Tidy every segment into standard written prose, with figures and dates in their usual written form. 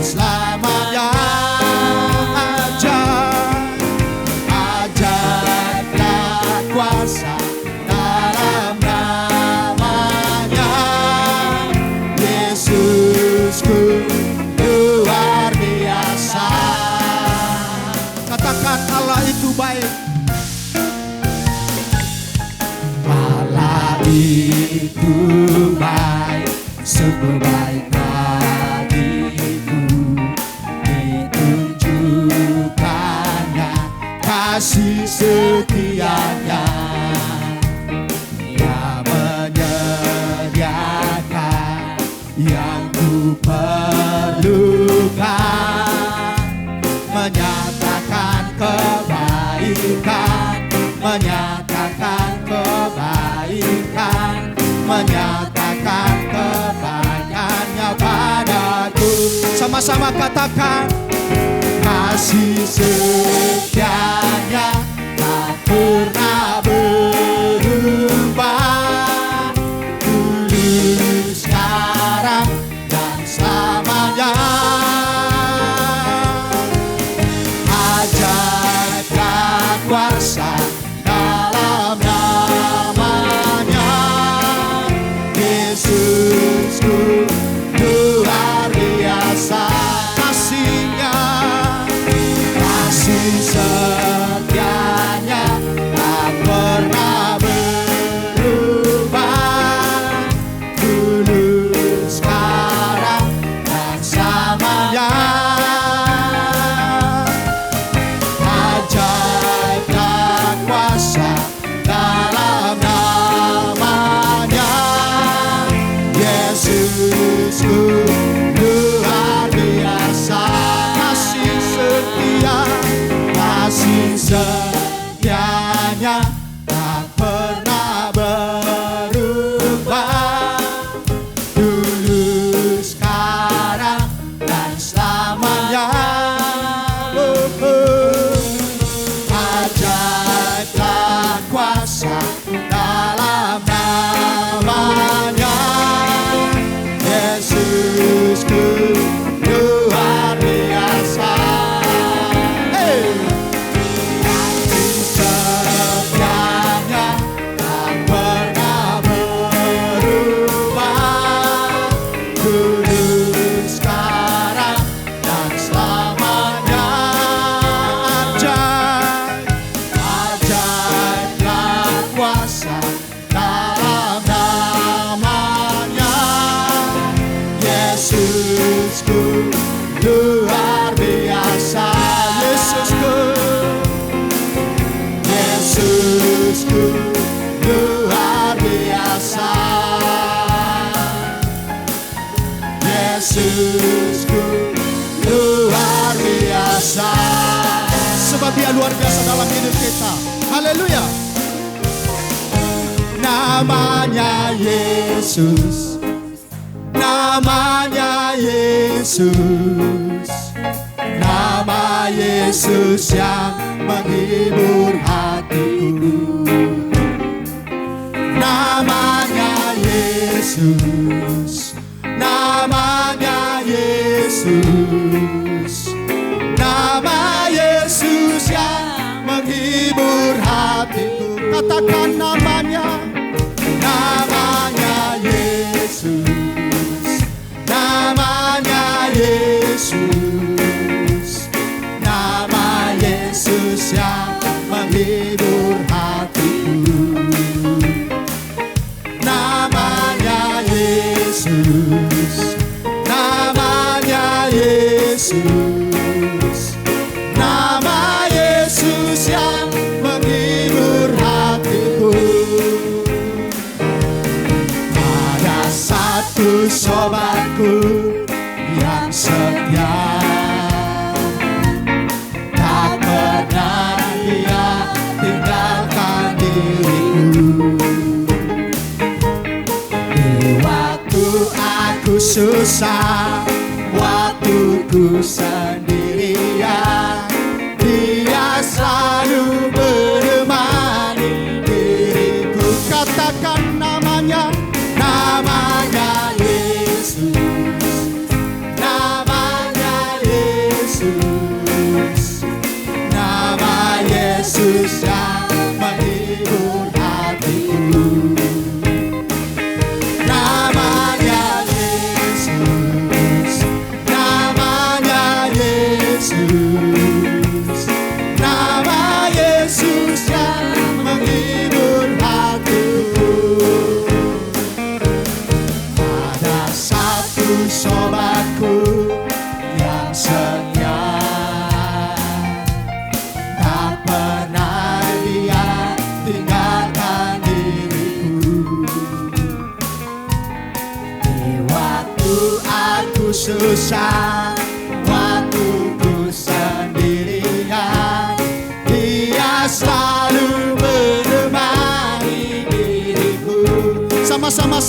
selamanya. Ajaiblah kuasa dalam namanya. Yesusku luar biasa. Katakan Allah itu baik. Allah itu baik, sungguh baik bagiku. Ditunjukkannya kasih setianya. Dia menyediakan yang ku perlukan, menyatakan kebaikan, menyatakan kebaikan, menyatakan kebaikannya padaku. Sama-sama katakan, kasih setianya tak pernah berubah, dulu sekarang dan selamanya. Ajaiblah kuasa dalam namanya. Yesusku luar biasa. Kasihnya, kasih setianya tak pernah berubah, dulu sekarang dan selamanya. Ajaiblah kuasa dalam namanya. Yesusku luar biasa. Kasih setia, kasih setianya tak pernah berubah, dulu sekarang dan selamanya. Ajaiblah kuasa dalam namanya. Yesusku luar biasa. Kasih setianya tak pernah berubah, dulu sekarang dan selamanya. Ajaiblah kuasa dalam namanya. Yesusku luar biasa. Yesusku luar biasa. Yesusku luar biasa. Sebab Dia luar biasa dalam hidup kita. Haleluya. Namanya Yesus, namanya Yesus, nama Yesus yang menghibur hatiku. Namanya Yesus, namanya Yesus, nama Yesus yang menghibur hatiku. Katakan namanya, namanya Yesus, namanya Yesus, nama Yesus yang menghibur hatiku. Namanya Yesus, namanya Yesus, nama Yesus yang menghibur hatiku. Ada satu sobatku yang setia, tak pernah dia tinggalkan diriku. Di waktu aku susah, waktu ku sendirian, Dia selalu menemani diriku. Katakan namanya, namanya Yesus, namanya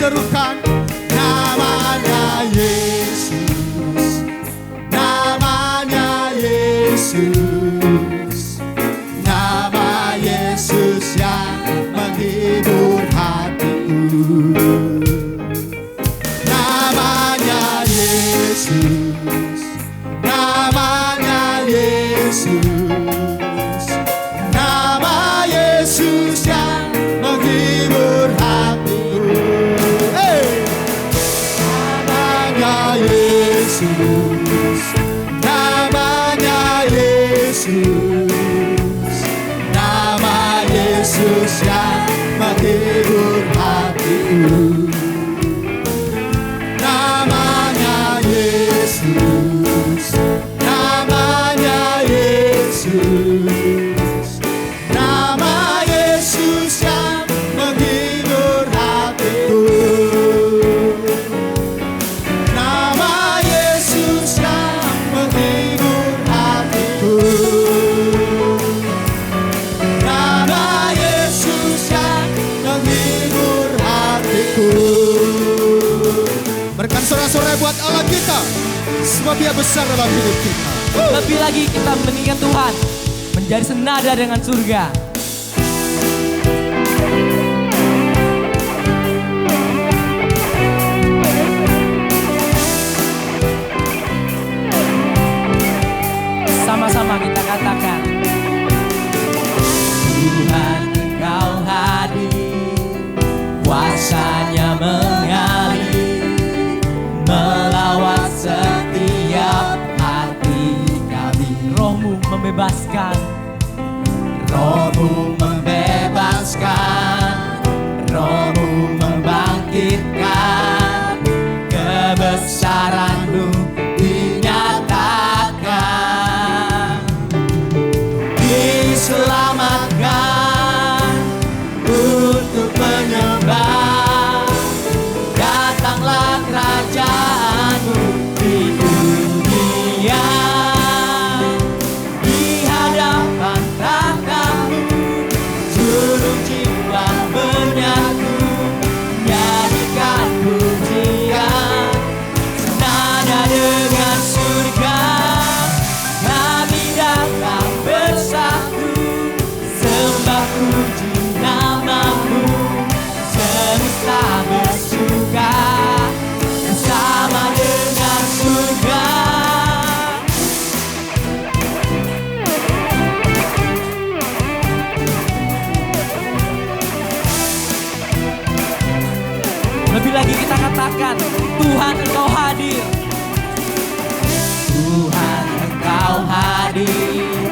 serukan namanya Yesus, namanya Yesus, nama Yesus yang menghibur hatiku. Namanya Yesus, namanya Yesus, nama Yesus yang menghibur hatiku. Hey! Namanya Yesus, namanya Yesus, nama Yesus yang menghibur hatiku. Namanya Yesus, namanya Yesus, nama Yesus yang menghibur hatiku. Nama Yesus yang menghibur hatiku. Nama Yesus yang menghibur hatiku. Berikan sorak-sorai buat Allah kita, sebab Dia besar dalam hidup kita. Lebih lagi kita meninggikan Tuhan, menjadi senada dengan surga. Sama-sama kita katakan, Tuhan Engkau hadir, kuasanya mengalir, melawat setiap hati kami. Roh-Mu membebaskan, Roh-Mu membebaskan, Roh-Mu membangkitkan, kebesaran-Mu dinyatakan, diselamatkan untuk menyembah. Datanglah kerajaan-Mu di dunia, di hadapan tahta-Mu seluruh jiwa menyatu, nyanyikan pujian senada dengan surga. Kami datang bersatu, sembah puji nama-Mu, semesta bersuka bersama dengan surga. Lebih lagi kita katakan, Tuhan Engkau hadir, Tuhan Engkau hadir,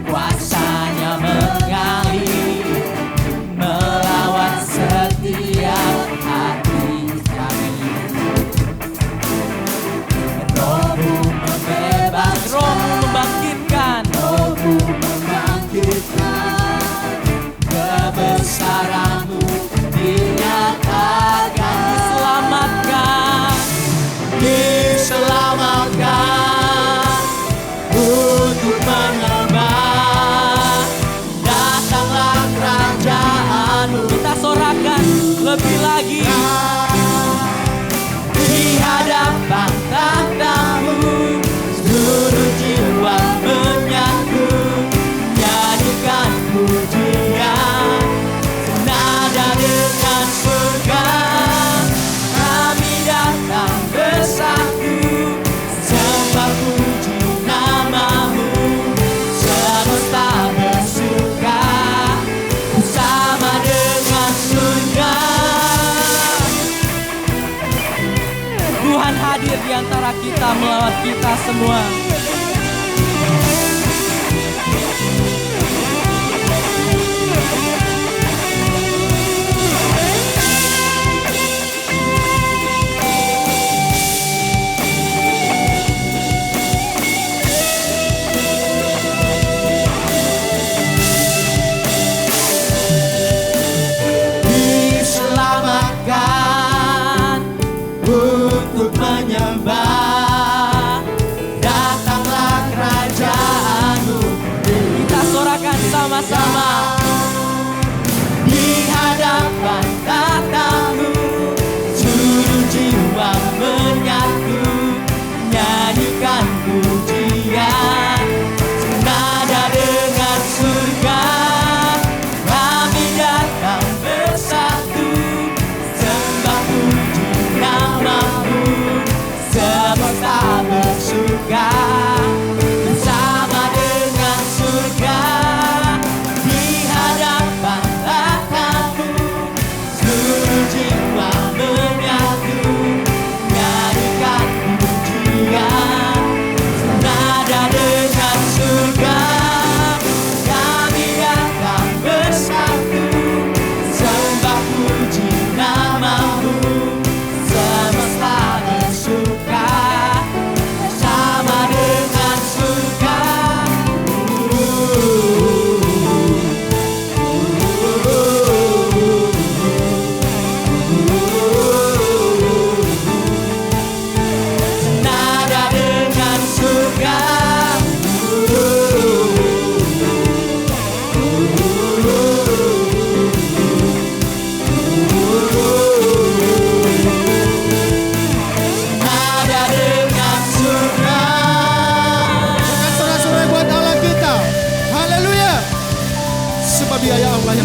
kuasanya mengalir, melawat setiap hati kami. Roh-Mu membebaskan, Roh-Mu membangkitkan, Roh-Mu membangkitkan, kebesaran-Mu dinyatakan, diselamatkan, diselamatkan untuk menyembah. Datanglah kerajaan-Mu. Kita sorakan lebih lagi. Di hadapan tahta-Mu seluruh jiwa menyatu, nyanyikan pujian senada dengan surga. Kami datang bersatu, sembah puji nama-Mu, semesta bersuka bersama dengan surga. Tuhan hadir di antara kita, melawat kita semua. Diselamatkan untuk menyembah.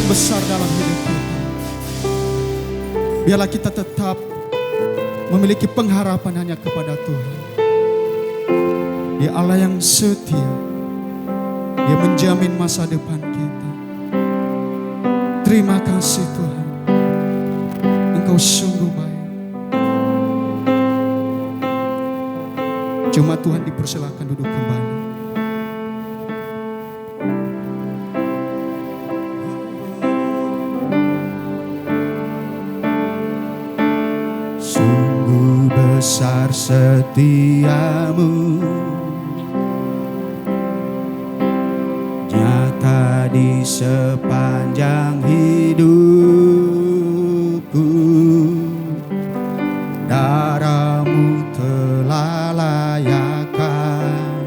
besar dalam hidup kita. Biarlah kita tetap memiliki pengharapan hanya kepada Tuhan. Dia Allah yang setia. Dia menjamin masa depan kita. Terima kasih Tuhan. Engkau sungguh baik. Cuma Tuhan dipersilakan duduk kembali. Sungguh besar setiamu, nyata di sepanjang hidupku. Darahmu telah layakkan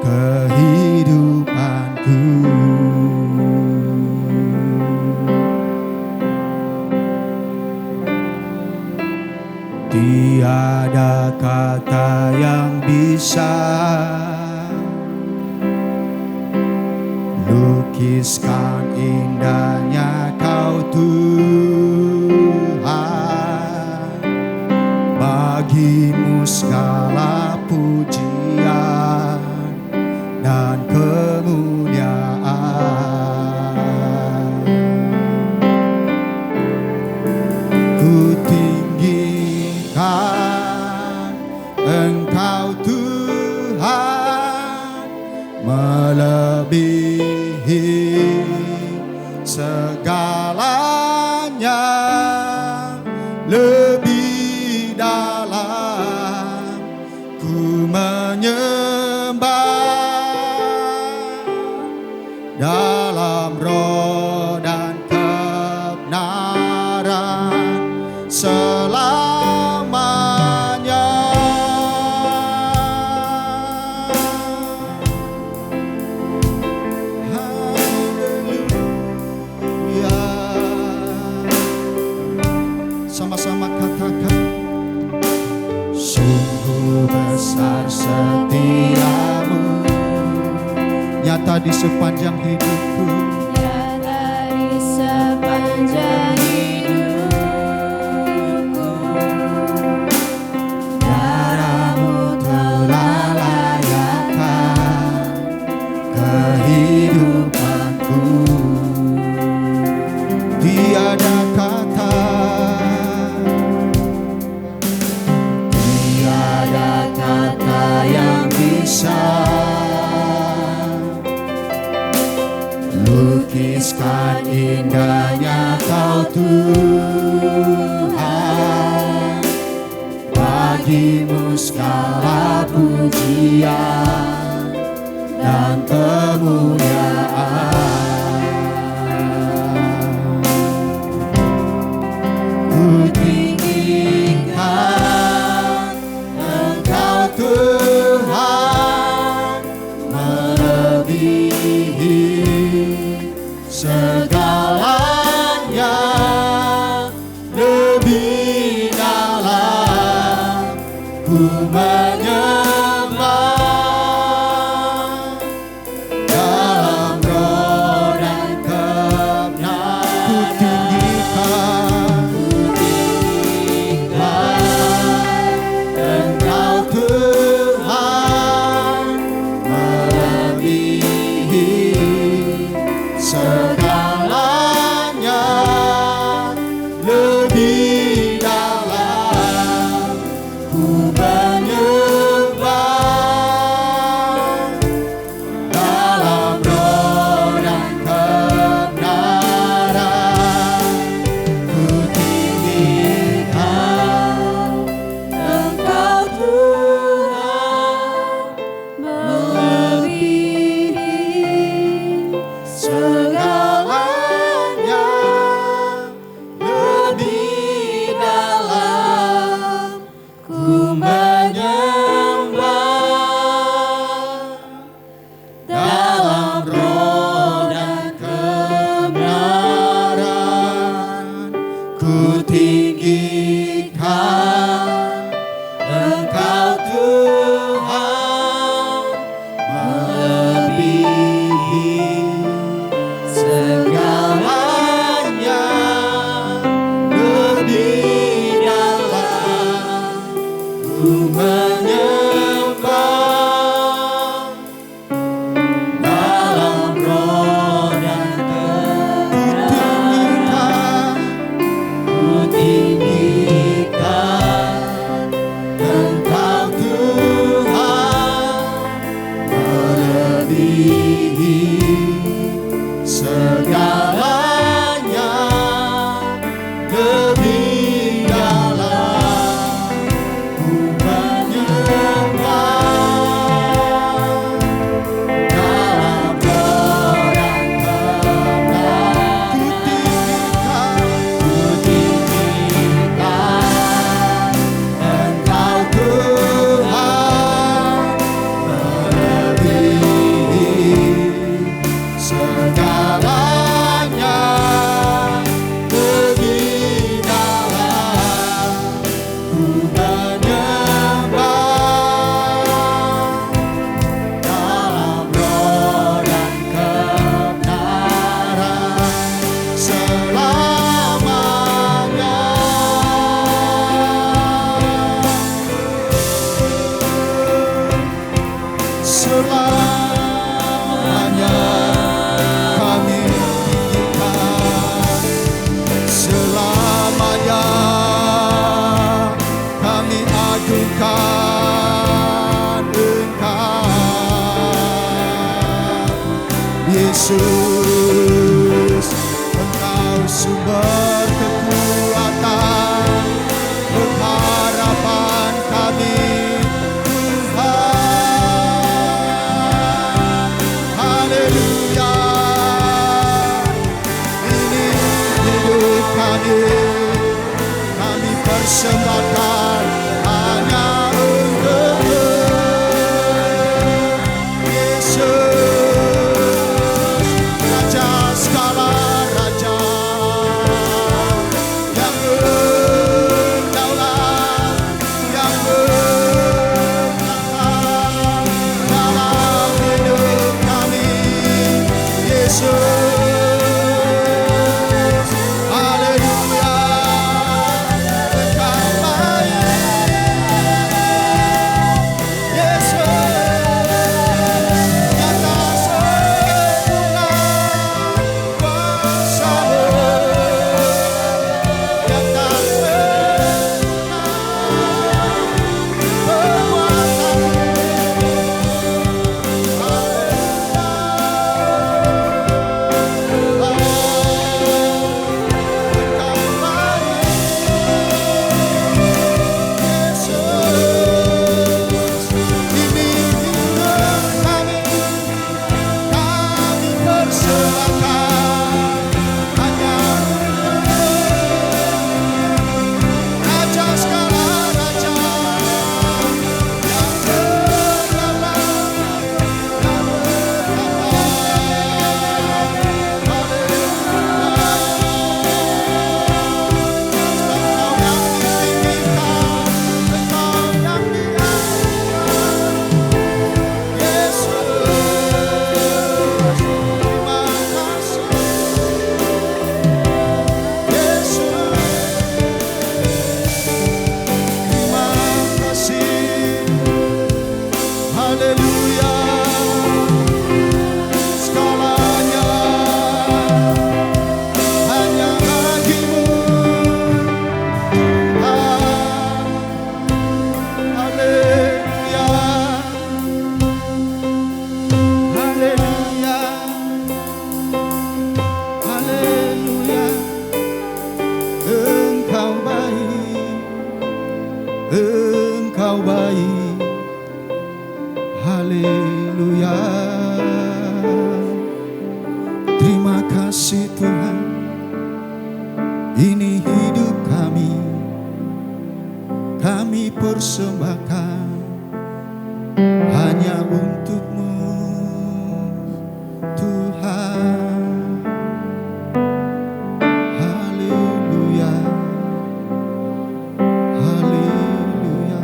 kehidupanku. Tiada kata yang bisa lukiskan indahnya Kau Tuhan. Bagimu segala pujian dan kemuliaan. Ku tinggikan Engkau Tuhan, melebihi segalanya, lebih dalam ku menyembah dalam roh dan kebenaran selamanya. Haleluya. Sama-sama katakan, sungguh besar setiamu, nyata di sepanjang hidupku. Nyata di sepanjang hidupku. Darahmu telah layakkan kehidupanku. Tiada kata, tiada kata yang bisa lukiskan indahnya Kau Tuhan. Bagimu segala pujian dan kemuliaan. Ku tinggikan Engkau Tuhan, melebihi segalanya, lebih dalam ku menyembah dalam selamanya kami tinggikan, selamanya kami agungkan Engkau, Yesus. Engkau sumber kekuatan, pengharapan kami, Tuhan. Haleluya. Ini hidup kami persembahkan hanya untuk Yesus, Raja segala raja, yang berdaulat, yang berkuasa dalam hidup kami, Yesus. Haleluya. Engkau baik, Yesus. Nyata sempurna kuasa-Mu, nyata sempurna Engkau baik, haleluya. Terima kasih Tuhan, ini hidup kami persembahkan hanya untuk-Mu Tuhan. Haleluya, haleluya,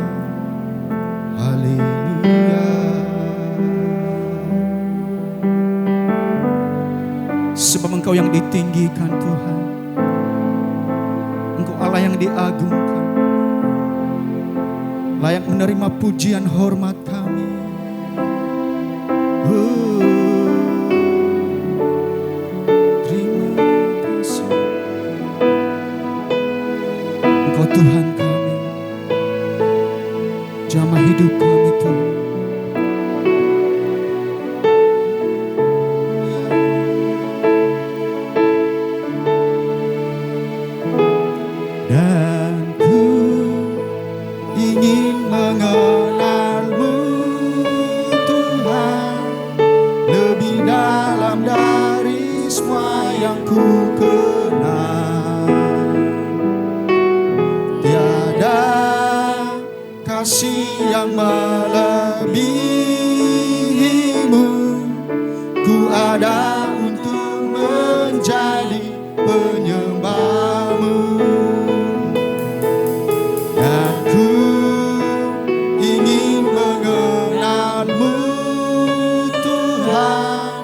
haleluya. Sebab Engkau yang ditinggikan Tuhan, Engkau Allah yang diagungkan, layak menerima pujian hormat kami. Terima kasih Engkau Tuhan kami, jamah hidup kami Tuhan. Dan ku ingin mengenal-Mu Tuhan lebih dalam dari semua yang ku kenal. Tiada kasih yang melebihi-Mu, ku ada untuk menjadi penyembah-Mu. Dan ku ingin mengenal-Mu Tuhan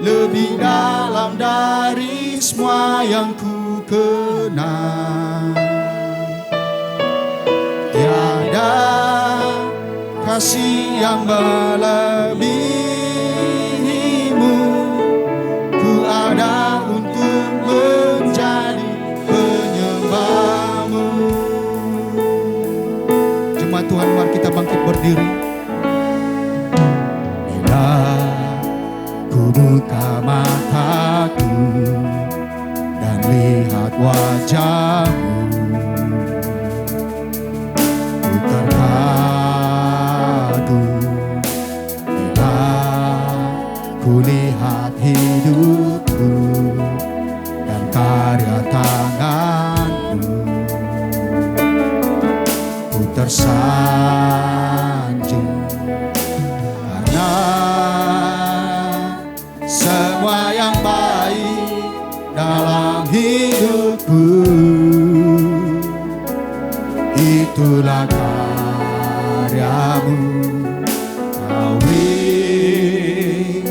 lebih dalam dari semua yang ku kenal. Tiada kasih yang melebihimu. Ku ada untuk menjadi penyembahmu. Jemaat Tuhan, mari kita bangkit berdiri. Bila ku buka mataku dan lihat wajahmu, ku terkagum. Bila ku lihat hidupku dan karya tanganmu, ku tersanjung. Karena semua yang baik dalam hidupku, itulah karyamu. Kau beri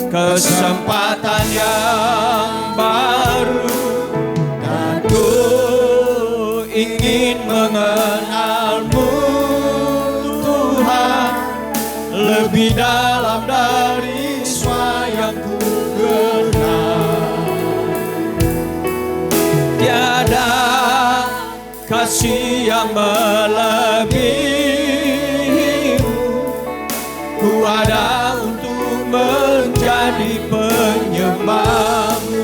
kesempatan yang baru, dan ku ingin mengenalmu Tuhan, lebih dalam dari semua yang ku kenal. Tiada kasih yang melebihimu. Ku ada untuk menjadi penyembahmu.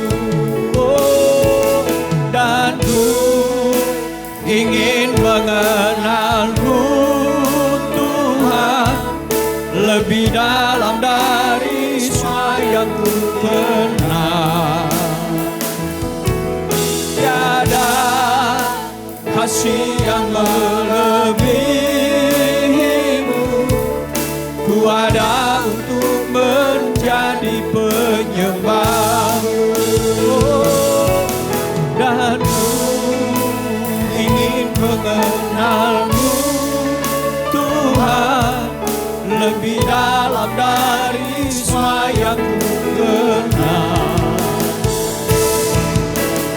Oh, dan ku ingin mengenalmu Tuhan, lebih dalam dari semua yang ku kenal. Tiada kasih yang melebihimu. Ku ada untuk menjadi penyembahmu. Oh, dan ku ingin mengenalmu Tuhan, lebih dalam dari semua yang ku kenal.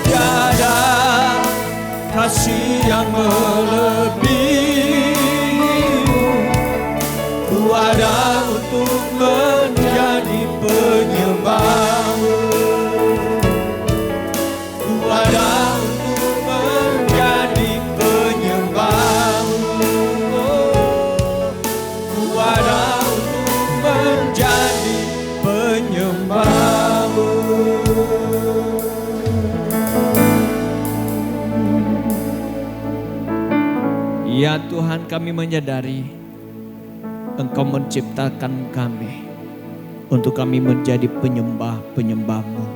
Tiada kasih yang melebihimu. Ku ada untuk menjadi penyembahmu. Ku ada untuk menjadi penyembahmu. Ku ada untuk menjadi penyembahmu. Ya Tuhan, kami menyadari Engkau menciptakan kami untuk kami menjadi penyembah-penyembah-Mu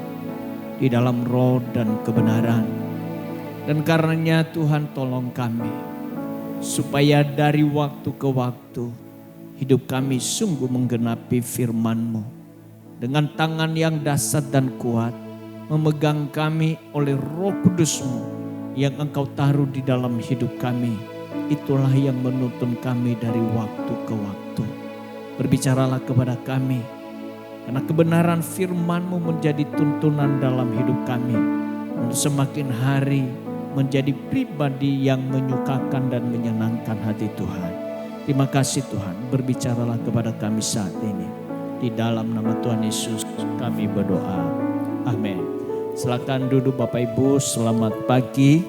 di dalam roh dan kebenaran. Dan karenanya Tuhan, tolong kami supaya dari waktu ke waktu hidup kami sungguh menggenapi firman-Mu dengan tangan yang dahsyat dan kuat, memegang kami oleh Roh Kudus-Mu yang Engkau taruh di dalam hidup kami. Itulah yang menuntun kami dari waktu ke waktu. Berbicaralah kepada kami, karena kebenaran firman-Mu menjadi tuntunan dalam hidup kami, untuk semakin hari menjadi pribadi yang menyukakan dan menyenangkan hati Tuhan. Terima kasih Tuhan, berbicaralah kepada kami saat ini. Di dalam nama Tuhan Yesus kami berdoa. Amin. Silakan duduk Bapak Ibu, selamat pagi.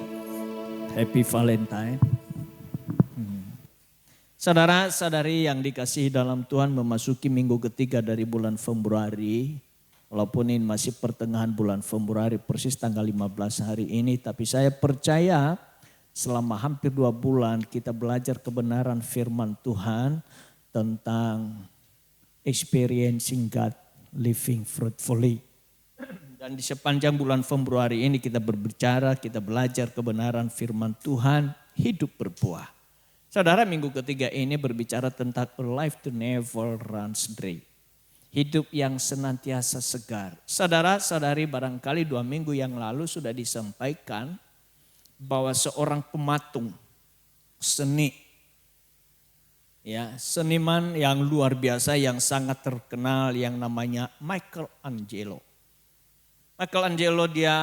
Happy Valentine. Saudara-saudari yang dikasihi dalam Tuhan, memasuki minggu ketiga dari bulan Februari. Walaupun ini masih pertengahan bulan Februari, persis tanggal 15 hari ini. Tapi saya percaya selama hampir 2 bulan kita belajar kebenaran firman Tuhan tentang experiencing God, living fruitfully. Dan di sepanjang bulan Februari ini kita berbicara, kita belajar kebenaran firman Tuhan, hidup berbuah. Saudara, minggu ketiga ini berbicara tentang a life to never runs dry. Hidup yang senantiasa segar. Saudara-saudari, barangkali 2 minggu yang lalu sudah disampaikan bahwa seorang pematung seni, ya, seniman yang luar biasa yang sangat terkenal yang namanya Michelangelo. Michelangelo dia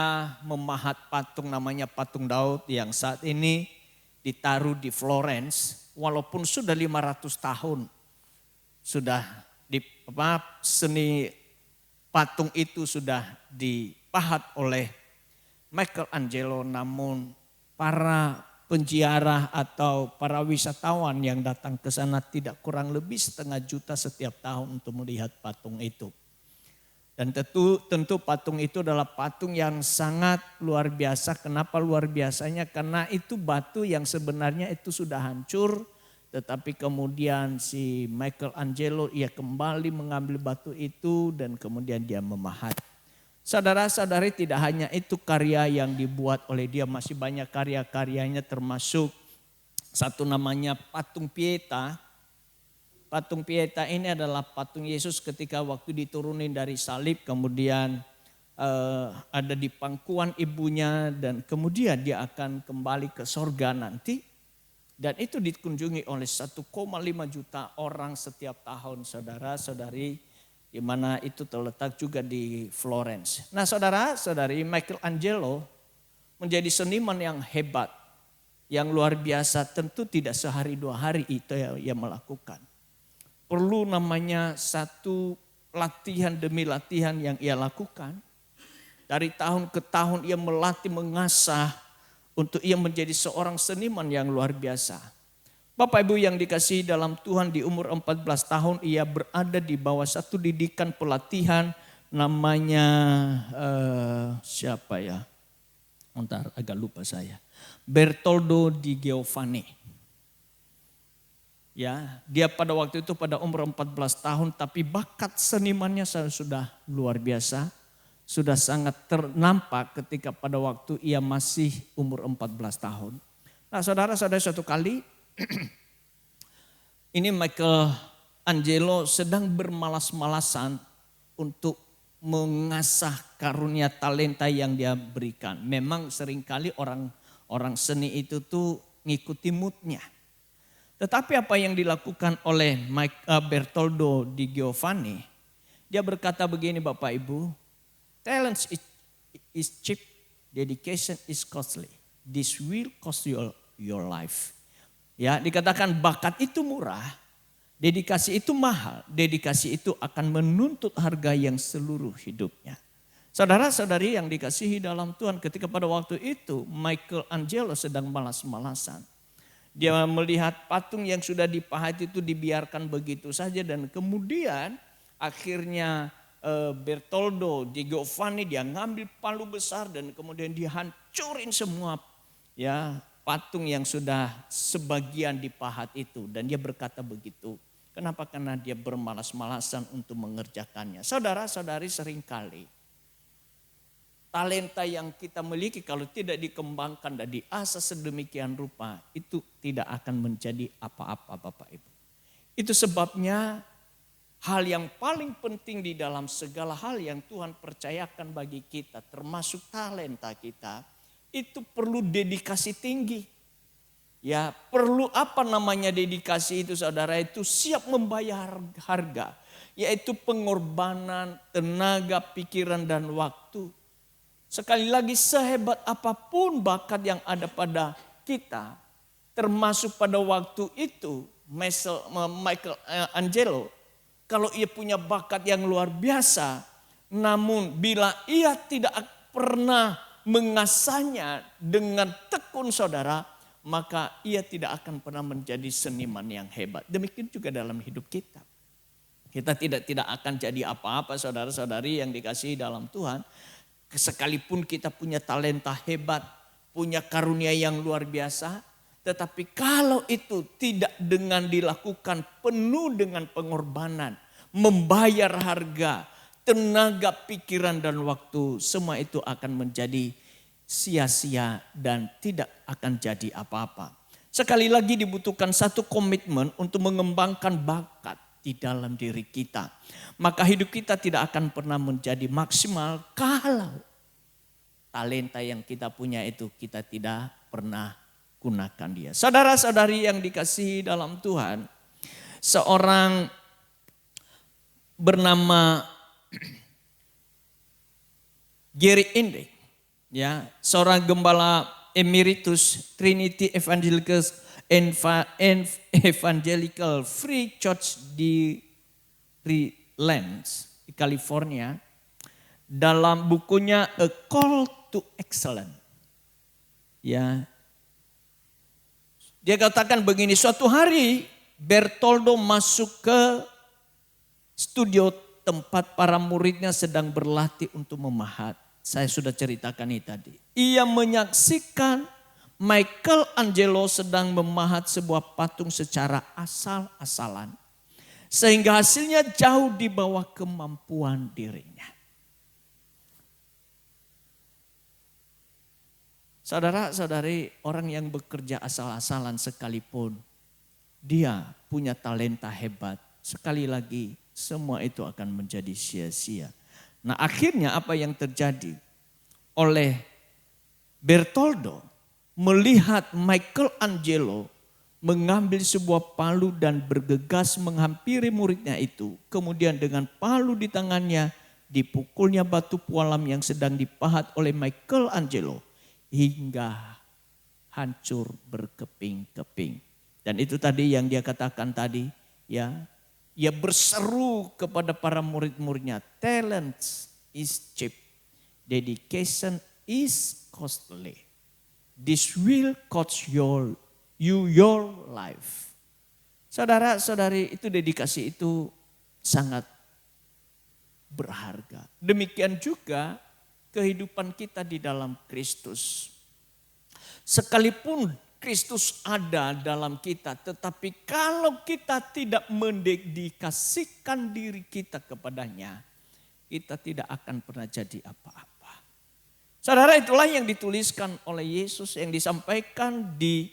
memahat patung namanya patung Daud yang saat ini ditaruh di Florence, walaupun sudah 500 tahun sudah seni patung itu sudah dipahat oleh Michelangelo, namun para penziarah atau para wisatawan yang datang ke sana tidak kurang lebih 500 juta setiap tahun untuk melihat patung itu. Dan tentu patung itu adalah patung yang sangat luar biasa. Kenapa luar biasanya? Karena itu batu yang sebenarnya itu sudah hancur. Tetapi kemudian si Michelangelo ia kembali mengambil batu itu dan kemudian dia memahat. Saudara-saudari, tidak hanya itu karya yang dibuat oleh dia, masih banyak karya-karyanya termasuk satu namanya patung Pieta. Patung Pieta ini adalah patung Yesus ketika waktu diturunin dari salib, kemudian ada di pangkuan ibunya dan kemudian dia akan kembali ke sorga nanti. Dan itu dikunjungi oleh 1,5 juta orang setiap tahun, saudara-saudari, di mana itu terletak juga di Florence. Nah, saudara-saudari, Michelangelo menjadi seniman yang hebat, yang luar biasa. Tentu tidak sehari 2 hari itu yang ia melakukan. Perlu namanya satu latihan demi latihan yang ia lakukan. Dari tahun ke tahun ia melatih, mengasah untuk ia menjadi seorang seniman yang luar biasa. Bapak Ibu yang dikasihi dalam Tuhan, di umur 14 tahun ia berada di bawah satu didikan pelatihan namanya siapa ya? Bentar, agak lupa saya. Bertoldo di Giovanni. Ya, dia pada waktu itu pada umur 14 tahun tapi bakat senimannya sudah luar biasa. Sudah sangat ternampak ketika pada waktu ia masih umur 14 tahun. Nah, saudara-saudara, suatu kali ini Michelangelo sedang bermalas-malasan untuk mengasah karunia talenta yang dia berikan. Memang seringkali orang seni itu tuh ngikuti moodnya. Tetapi apa yang dilakukan oleh Bertoldo di Giovanni, dia berkata begini, Bapak Ibu, talent is cheap, dedication is costly. This will cost you your life. Ya, dikatakan bakat itu murah, dedikasi itu mahal, dedikasi itu akan menuntut harga yang seluruh hidupnya. Saudara-saudari yang dikasihi dalam Tuhan, ketika pada waktu itu Michelangelo sedang malas-malasan. Dia melihat patung yang sudah dipahat itu dibiarkan begitu saja dan kemudian akhirnya Bertoldo di Giovanni dia ngambil palu besar dan kemudian dihancurin semua ya patung yang sudah sebagian dipahat itu. Dan dia berkata begitu. Kenapa? Karena dia bermalas-malasan untuk mengerjakannya. Saudara-saudari, seringkali talenta yang kita miliki kalau tidak dikembangkan dan diasah sedemikian rupa, itu tidak akan menjadi apa-apa, Bapak Ibu. Itu sebabnya hal yang paling penting di dalam segala hal yang Tuhan percayakan bagi kita, termasuk talenta kita, itu perlu dedikasi tinggi. Ya, perlu apa namanya dedikasi itu, saudara, itu siap membayar harga, yaitu pengorbanan, tenaga, pikiran dan waktu. Sekali lagi, sehebat apapun bakat yang ada pada kita, termasuk pada waktu itu Michelangelo, kalau ia punya bakat yang luar biasa, namun bila ia tidak pernah mengasahnya dengan tekun, saudara, maka ia tidak akan pernah menjadi seniman yang hebat. Demikian juga dalam hidup kita. Kita tidak akan jadi apa-apa, saudara-saudari yang dikasihi dalam Tuhan. Sekalipun kita punya talenta hebat, punya karunia yang luar biasa, tetapi kalau itu tidak dengan dilakukan penuh dengan pengorbanan, membayar harga, tenaga, pikiran dan waktu, semua itu akan menjadi sia-sia dan tidak akan jadi apa-apa. Sekali lagi dibutuhkan satu komitmen untuk mengembangkan bakat di dalam diri kita. Maka hidup kita tidak akan pernah menjadi maksimal kalau talenta yang kita punya itu kita tidak pernah gunakan dia. Saudara-saudari yang dikasihi dalam Tuhan, seorang bernama Gary Indek, ya, seorang gembala emeritus Trinity Evangelical Free Church di Relance di California dalam bukunya A Call to Excellence. Ya. Dia katakan begini, suatu hari Bertoldo masuk ke studio tempat para muridnya sedang berlatih untuk memahat. Saya sudah ceritakan ini tadi. Ia menyaksikan Michelangelo sedang memahat sebuah patung secara asal-asalan. Sehingga hasilnya jauh di bawah kemampuan dirinya. Saudara-saudari, orang yang bekerja asal-asalan sekalipun, dia punya talenta hebat. Sekali lagi, semua itu akan menjadi sia-sia. Nah, akhirnya apa yang terjadi? Oleh Bertoldo melihat Michelangelo mengambil sebuah palu dan bergegas menghampiri muridnya itu. Kemudian dengan palu di tangannya, dipukulnya batu pualam yang sedang dipahat oleh Michelangelo hingga hancur berkeping-keping. Dan itu tadi yang dia katakan tadi, ya. Ia berseru kepada para murid-muridnya, talent is cheap, dedication is costly. This will cost you your life. Saudara-saudari, itu dedikasi itu sangat berharga. Demikian juga kehidupan kita di dalam Kristus. Sekalipun Kristus ada dalam kita, tetapi kalau kita tidak mendedikasikan diri kita kepadanya, kita tidak akan pernah jadi apa-apa. Saudara, itulah yang dituliskan oleh Yesus yang disampaikan di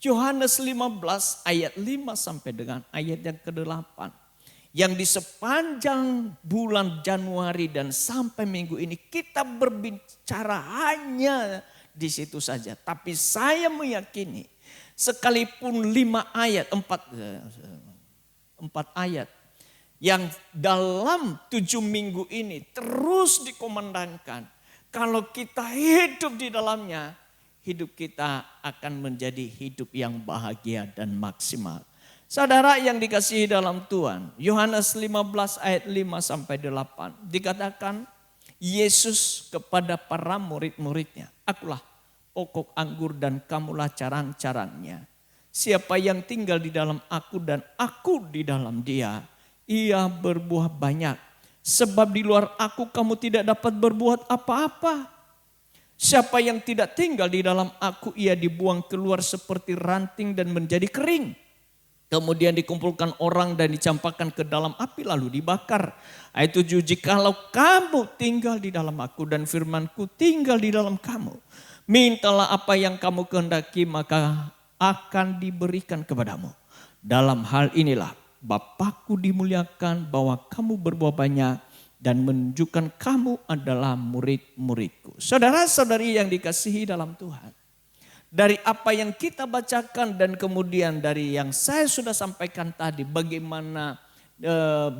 Yohanes 15 ayat 5 sampai dengan ayat yang ke-8. Yang di sepanjang bulan Januari dan sampai minggu ini kita berbicara hanya di situ saja. Tapi saya meyakini sekalipun 5 ayat, 4 ayat yang dalam 7 minggu ini terus dikomandangkan. Kalau kita hidup di dalamnya, hidup kita akan menjadi hidup yang bahagia dan maksimal. Saudara yang dikasihi dalam Tuhan, Yohanes 15 ayat 5 sampai 8 dikatakan Yesus kepada para murid-muridnya, akulah pokok anggur dan kamulah carang-carangnya. Siapa yang tinggal di dalam aku dan aku di dalam dia, ia berbuah banyak. Sebab di luar aku kamu tidak dapat berbuat apa-apa. Siapa yang tidak tinggal di dalam aku, ia dibuang keluar seperti ranting dan menjadi kering. Kemudian dikumpulkan orang dan dicampakkan ke dalam api lalu dibakar. Ayat 7, jikalau kamu tinggal di dalam aku dan firmanku tinggal di dalam kamu. Mintalah apa yang kamu kehendaki maka akan diberikan kepadamu. Dalam hal inilah Bapakku dimuliakan bahwa kamu berbuah banyak dan menunjukkan kamu adalah murid-muridku. Saudara-saudari yang dikasihi dalam Tuhan. Dari apa yang kita bacakan dan kemudian dari yang saya sudah sampaikan tadi. Bagaimana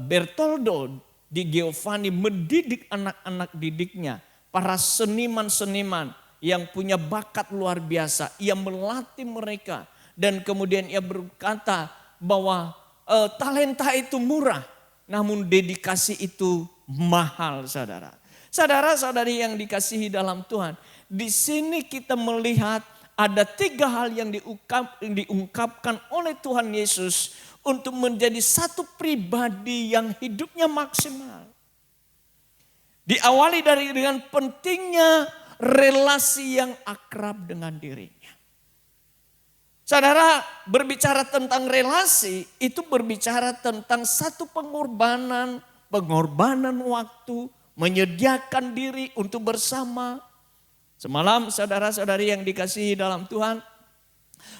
Bertoldo di Giovanni mendidik anak-anak didiknya. Para seniman-seniman yang punya bakat luar biasa. Ia melatih mereka. Dan kemudian ia berkata bahwa talenta itu murah. Namun dedikasi itu mahal, saudara. Saudara-saudari yang dikasihi dalam Tuhan. Di sini kita melihat ada 3 hal yang diungkapkan oleh Tuhan Yesus untuk menjadi satu pribadi yang hidupnya maksimal. Diawali dengan pentingnya relasi yang akrab dengan dirinya. Saudara, berbicara tentang relasi itu berbicara tentang satu pengorbanan waktu, menyediakan diri untuk bersama. Semalam saudara-saudari yang dikasihi dalam Tuhan,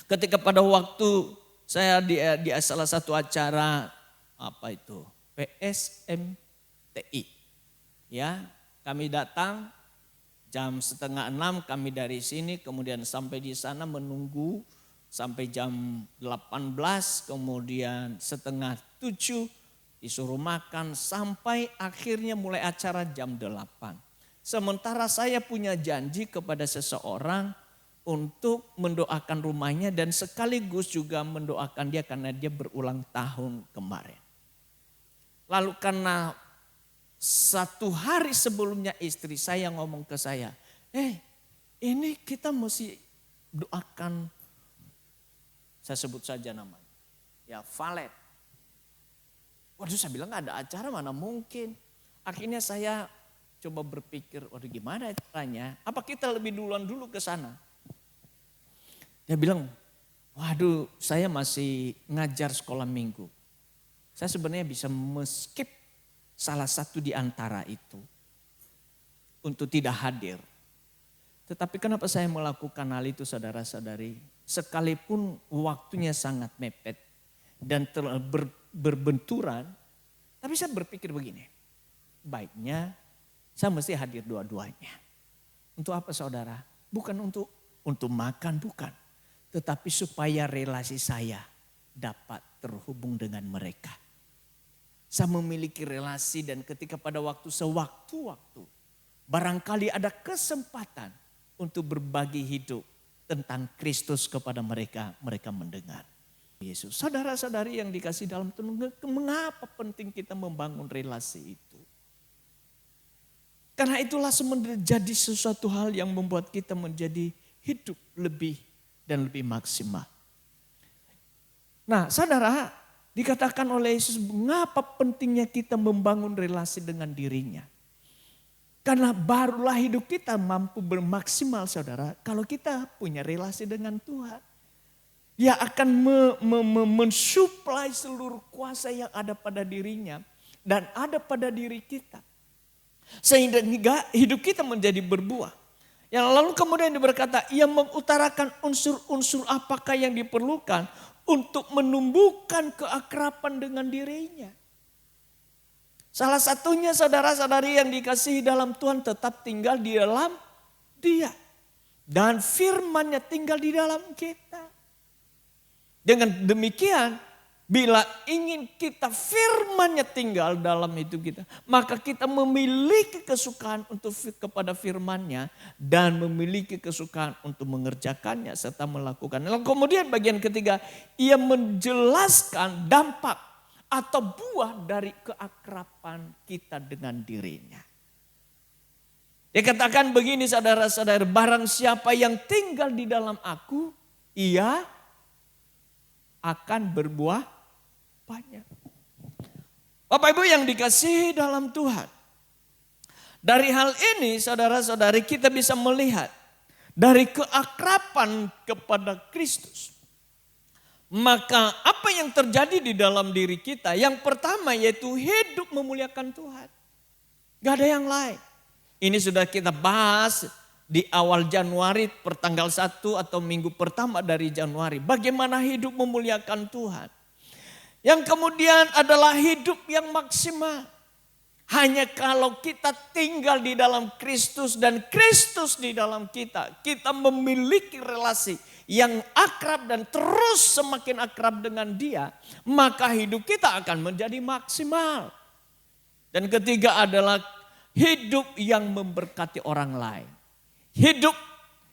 ketika pada waktu saya di salah satu acara PSMTI, ya kami datang jam 5:30 kami dari sini, kemudian sampai di sana menunggu sampai jam 18, kemudian 6:30 disuruh makan sampai akhirnya mulai acara jam 8. Sementara saya punya janji kepada seseorang untuk mendoakan rumahnya dan sekaligus juga mendoakan dia karena dia berulang tahun kemarin. Lalu karena satu hari sebelumnya istri saya ngomong ke saya, ini kita mesti doakan, saya sebut saja namanya, ya Valet. Waduh, saya bilang gak ada acara, mana mungkin. Akhirnya saya coba berpikir, waduh gimana caranya, apa kita lebih duluan dulu ke sana. Dia bilang, waduh saya masih ngajar sekolah minggu. Saya sebenarnya bisa skip salah satu di antara itu untuk tidak hadir. Tetapi kenapa saya melakukan hal itu saudara-saudari? Sekalipun waktunya sangat mepet dan berbenturan, tapi saya berpikir begini, baiknya saya mesti hadir dua-duanya. Untuk apa saudara? Bukan untuk makan, bukan. Tetapi supaya relasi saya dapat terhubung dengan mereka. Saya memiliki relasi dan ketika pada waktu sewaktu-waktu barangkali ada kesempatan untuk berbagi hidup tentang Kristus kepada mereka, mereka mendengar Yesus. Saudara-saudari yang dikasih dalam Tuhan, mengapa penting kita membangun relasi itu? Karena itulah menjadi sesuatu hal yang membuat kita menjadi hidup lebih dan lebih maksimal. Nah, saudara, dikatakan oleh Yesus, mengapa pentingnya kita membangun relasi dengan dirinya. Karena barulah hidup kita mampu bermaksimal saudara, kalau kita punya relasi dengan Tuhan. Dia akan mensuplai seluruh kuasa yang ada pada dirinya dan ada pada diri kita. Sehingga hidup kita menjadi berbuah. Yang lalu kemudian berkata, ia mengutarakan unsur-unsur apakah yang diperlukan untuk menumbuhkan keakraban dengan dirinya. Salah satunya saudara-saudari yang dikasihi dalam Tuhan tetap tinggal di dalam Dia. Dan firman-Nya tinggal di dalam kita. Dengan demikian, bila ingin kita firman-Nya tinggal dalam hidup kita, maka kita memiliki kesukaan untuk kepada firman-Nya dan memiliki kesukaan untuk mengerjakannya serta melakukan. Lalu kemudian bagian ketiga, ia menjelaskan dampak atau buah dari keakraban kita dengan dirinya. Dia katakan begini saudara-saudara, barang siapa yang tinggal di dalam aku, ia akan berbuah banyak. Bapak Ibu yang dikasihi dalam Tuhan. Dari hal ini saudara-saudari kita bisa melihat dari keakraban kepada Kristus. Maka apa yang terjadi di dalam diri kita? Yang pertama yaitu hidup memuliakan Tuhan. Gak ada yang lain. Ini sudah kita bahas di awal Januari pertanggal 1 atau minggu pertama dari Januari. Bagaimana hidup memuliakan Tuhan. Yang kemudian adalah hidup yang maksimal. Hanya kalau kita tinggal di dalam Kristus dan Kristus di dalam kita. Kita memiliki relasi yang akrab dan terus semakin akrab dengan Dia. Maka hidup kita akan menjadi maksimal. Dan ketiga adalah hidup yang memberkati orang lain. Hidup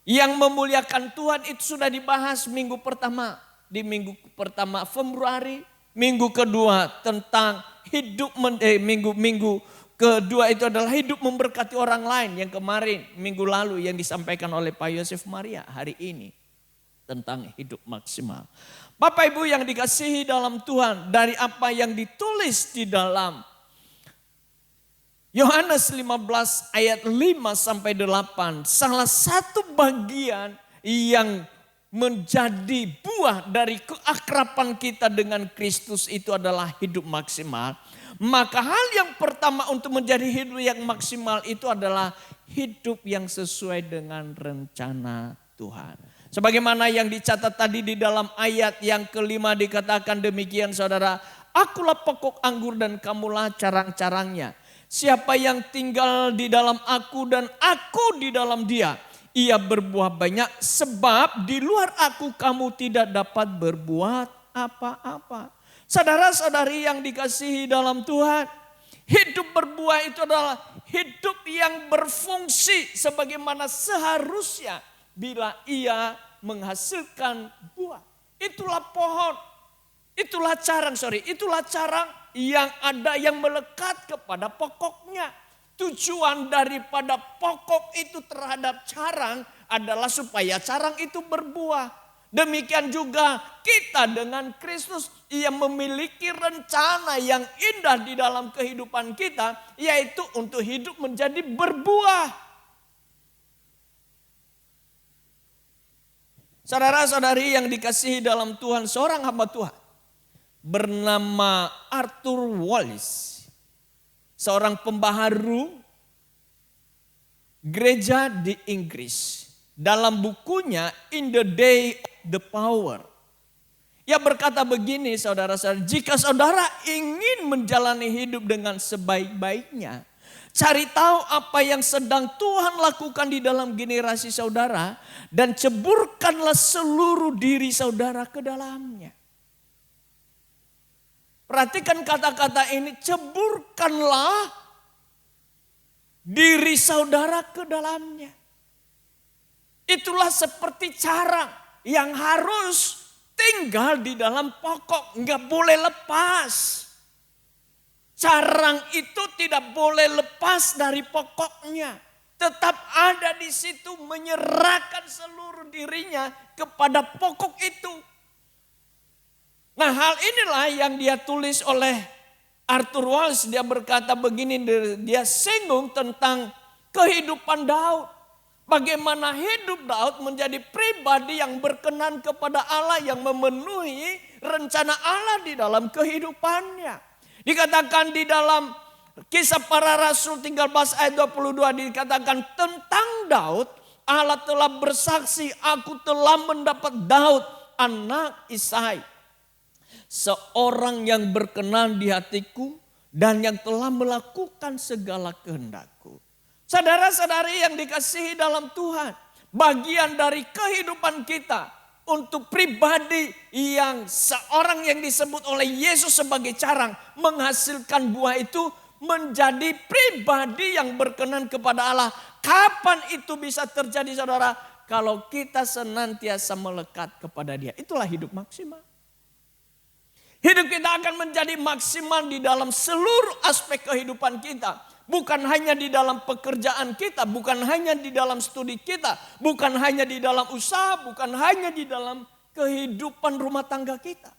yang memuliakan Tuhan itu sudah dibahas minggu pertama. Di minggu pertama Februari. Minggu kedua tentang hidup, minggu kedua itu adalah hidup memberkati orang lain. Yang kemarin minggu lalu yang disampaikan oleh Pak Yosef Maria hari ini. Tentang hidup maksimal. Bapak Ibu yang dikasihi dalam Tuhan, dari apa yang ditulis di dalam Yohanes 15 ayat 5 sampai 8. Salah satu bagian yang menjadi buah dari keakraban kita dengan Kristus itu adalah hidup maksimal. Maka hal yang pertama untuk menjadi hidup yang maksimal itu adalah hidup yang sesuai dengan rencana Tuhan. Sebagaimana yang dicatat tadi di dalam ayat yang kelima dikatakan demikian saudara. Akulah pokok anggur dan kamulah carang-carangnya. Siapa yang tinggal di dalam aku dan aku di dalam dia. Ia berbuah banyak sebab di luar aku kamu tidak dapat berbuat apa-apa. Saudara-saudari yang dikasihi dalam Tuhan. Hidup berbuah itu adalah hidup yang berfungsi sebagaimana seharusnya. Bila ia menghasilkan buah. Itulah pohon. Itulah carang yang ada yang melekat kepada pokoknya. Tujuan daripada pokok itu terhadap carang adalah supaya carang itu berbuah. Demikian juga kita dengan Kristus yang memiliki rencana yang indah di dalam kehidupan kita, yaitu untuk hidup menjadi berbuah. Saudara-saudari yang dikasihi dalam Tuhan, seorang hamba Tuhan bernama Arthur Wallis, seorang pembaharu gereja di Inggris. Dalam bukunya In the Day of the Power, ia berkata begini, saudara-saudara, jika saudara ingin menjalani hidup dengan sebaik-baiknya, cari tahu apa yang sedang Tuhan lakukan di dalam generasi saudara dan ceburkanlah seluruh diri saudara ke dalamnya. Perhatikan kata-kata ini, ceburkanlah diri saudara ke dalamnya. Itulah seperti carang yang harus tinggal di dalam pokok, nggak boleh lepas. Carang itu tidak boleh lepas dari pokoknya. Tetap ada di situ menyerahkan seluruh dirinya kepada pokok itu. Nah, hal inilah yang dia tulis oleh Arthur Wallis. Dia berkata begini, dia singgung tentang kehidupan Daud. Bagaimana hidup Daud menjadi pribadi yang berkenan kepada Allah, yang memenuhi rencana Allah di dalam kehidupannya. Dikatakan di dalam Kisah Para Rasul 13 ayat 22 dikatakan tentang Daud, Allah telah bersaksi, aku telah mendapat Daud anak Isai, seorang yang berkenan di hatiku dan yang telah melakukan segala kehendakku. Saudara-saudari yang dikasihi dalam Tuhan, bagian dari kehidupan kita untuk pribadi yang seorang yang disebut oleh Yesus sebagai carang menghasilkan buah itu menjadi pribadi yang berkenan kepada Allah. Kapan itu bisa terjadi, saudara? Kalau kita senantiasa melekat kepada Dia. Itulah hidup maksimal. Hidup kita akan menjadi maksimal di dalam seluruh aspek kehidupan kita. Bukan hanya di dalam pekerjaan kita, bukan hanya di dalam studi kita, bukan hanya di dalam usaha, bukan hanya di dalam kehidupan rumah tangga kita.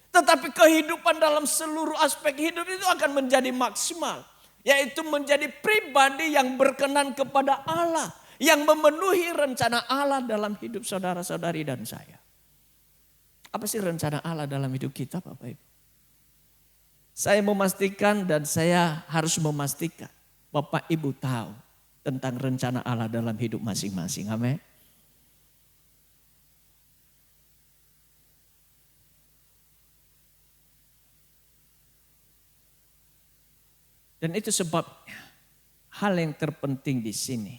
Tetapi kehidupan dalam seluruh aspek hidup itu akan menjadi maksimal. Yaitu menjadi pribadi yang berkenan kepada Allah. Yang memenuhi rencana Allah dalam hidup saudara-saudari dan saya. Apa sih rencana Allah dalam hidup kita, Bapak Ibu? Saya memastikan dan saya harus memastikan Bapak Ibu tahu tentang rencana Allah dalam hidup masing-masing. Amin. Dan itu sebabnya hal yang terpenting di sini